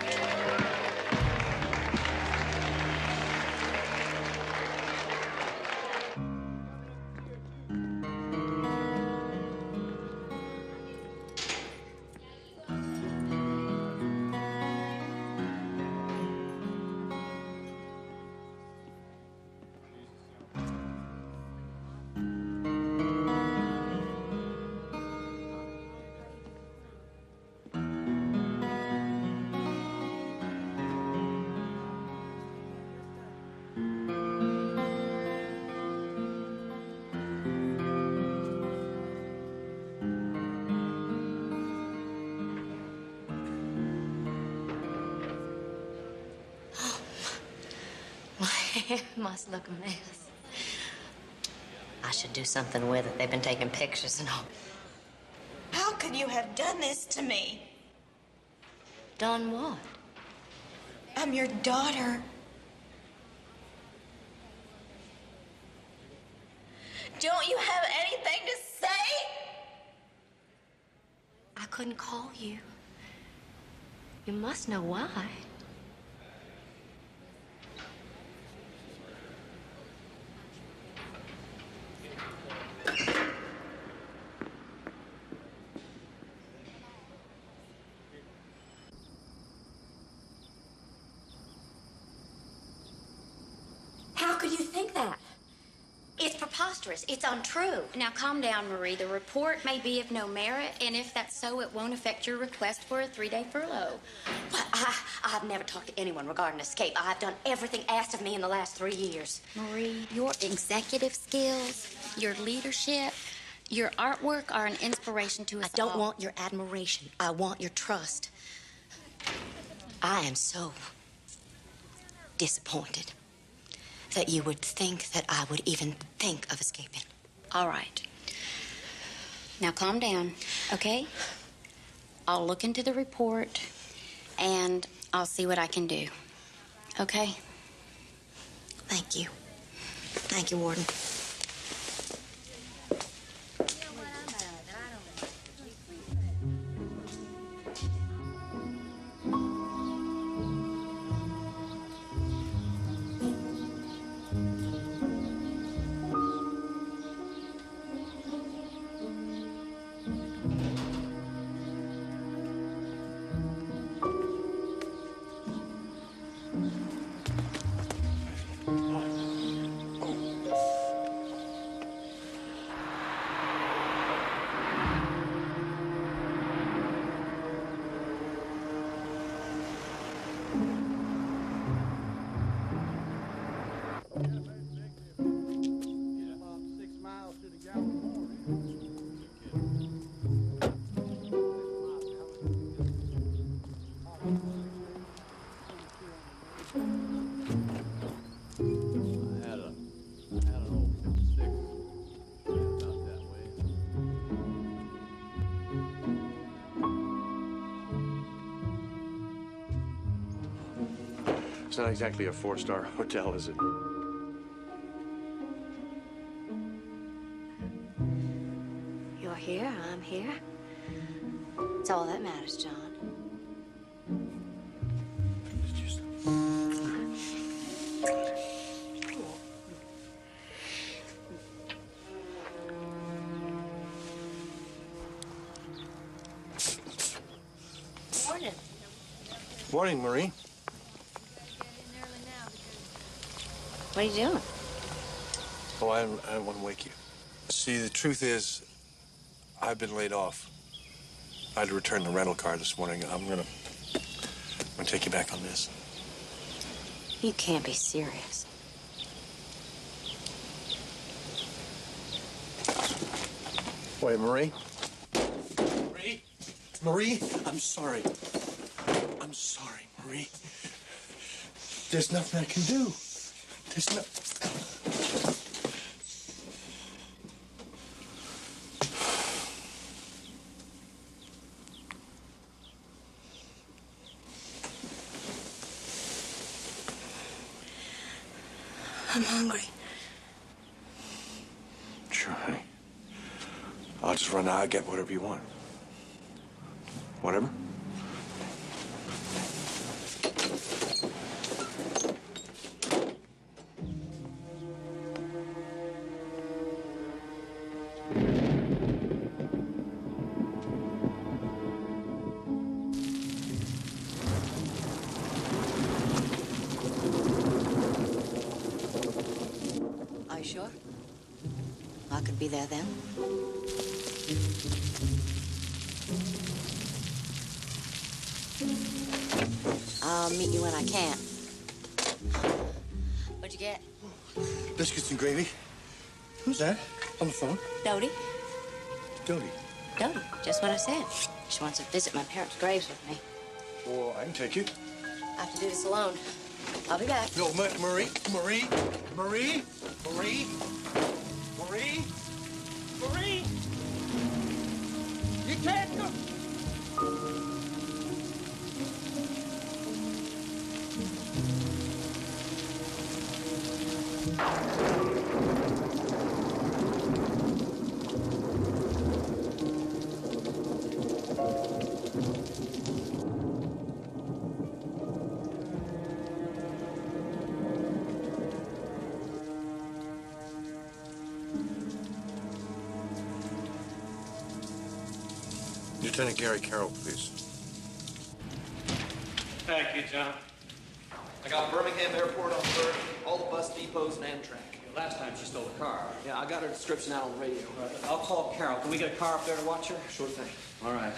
Must look a mess. I should do something with it. They've been taking pictures and all. How could you have done this to me? Done what? I'm your daughter. Don't you have anything to say? I couldn't call you. You must know why. How could you think that? It's preposterous. It's untrue. Now, calm down, Marie. The report may be of no merit, and if that's so, it won't affect your request for a 3-day furlough. But I've never talked to anyone regarding escape. I've done everything asked of me in the last 3 years. Marie, your executive skills, your leadership, your artwork are an inspiration to us all. I don't want your admiration. I want your trust. I am so disappointed that you would think that I would even think of escaping. All right. Now calm down, okay? I'll look into the report and I'll see what I can do. Okay? Thank you. Thank you, Warden. It's not exactly a 4-star hotel, is it? here. I'm here. It's all that matters, John. Morning. Morning, Marie. What are you doing? Oh, I don't want to wake you. See, the truth is, I've been laid off. I had to return the rental car this morning. I'm gonna take you back on this. You can't be serious. Wait, Marie? Marie, I'm sorry. I'm sorry, Marie. There's nothing I can do. There's no... I'm hungry. Sure, honey. I'll just run out and get whatever you want. Whatever? Are you sure? I could be there then. I'll meet you when I can. What'd you get? Biscuits and gravy. Who's that? On the phone? Dodie? Dodie. Dodie, just what I said. She wants to visit my parents' graves with me. Well, I can take you. I have to do this alone. I'll be back. No, Marie. Marie. Marie. Marie. Marie. Marie. You can't go. Lieutenant Gary Carroll, please. Thank you, John. I got Birmingham Airport on alert, all the bus depots and Amtrak. Last time she stole a car. Yeah, I got her description out on the radio. I'll call Carol. Can we get a car up there to watch her? Sure thing. All right.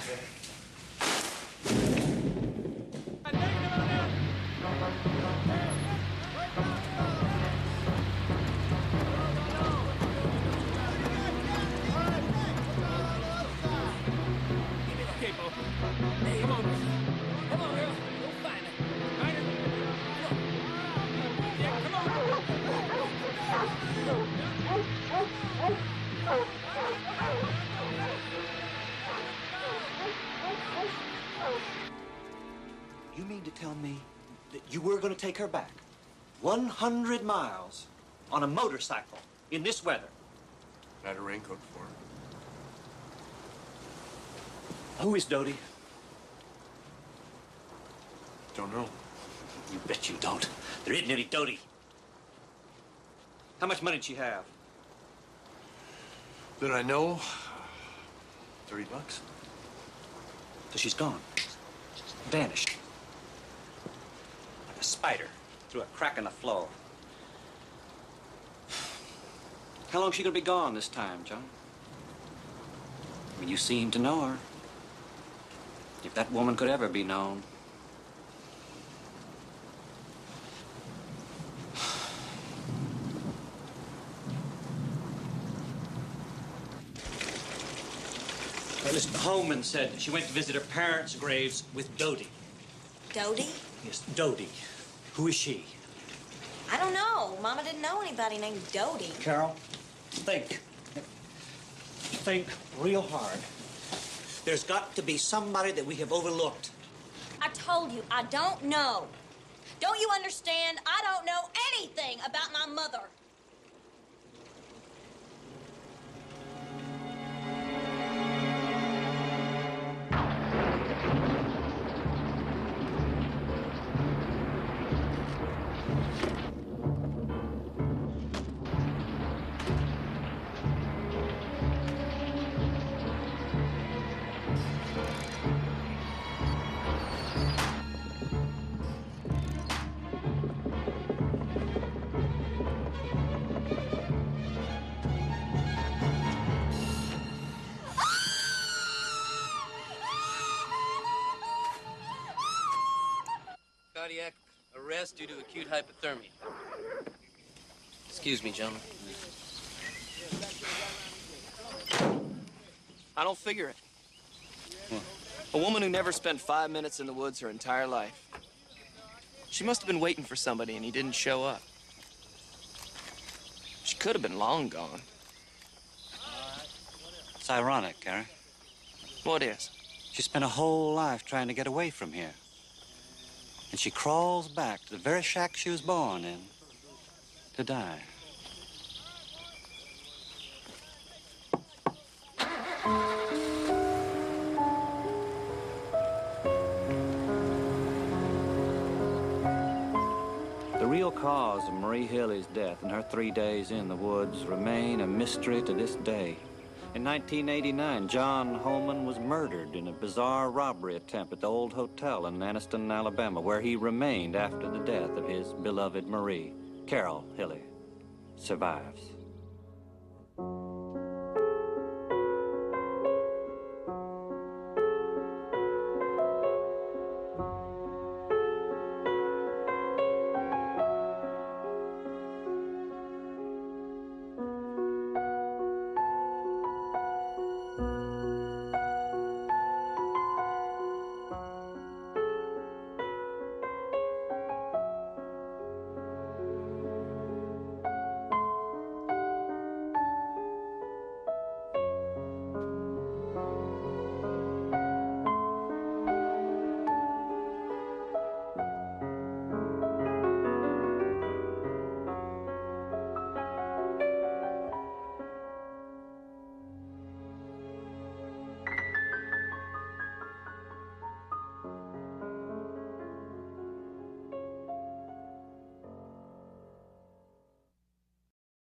You mean to tell me that you were going to take her back 100 miles on a motorcycle in this weather? I had a raincoat for her. Who is Dodie? Don't know. You bet you don't. There isn't any Dodie. How much money did she have? That I know, $30. So she's gone. Vanished. Like a spider through a crack in the floor. How long is she gonna be gone this time, John? I mean, you seem to know her. If that woman could ever be known. Well, listen, Holman said she went to visit her parents' graves with Dodie. Dodie? Yes, Dodie. Who is she? I don't know. Mama didn't know anybody named Dodie. Carol, think. Think real hard. There's got to be somebody that we have overlooked. I told you, I don't know. Don't you understand? I don't know anything about my mother. due to acute hypothermia. Excuse me, gentlemen. I don't figure it. A woman who never spent 5 minutes in the woods her entire life. She must have been waiting for somebody and he didn't show up. She could have been long gone. It's ironic, Gary. What is? She spent a whole life trying to get away from here. And she crawls back to the very shack she was born in to die. The real cause of Marie Healy's death and her 3 days in the woods remain a mystery to this day. In 1989, John Holman was murdered in a bizarre robbery attempt at the old hotel in Anniston, Alabama, where he remained after the death of his beloved Marie. Carol Healy survives.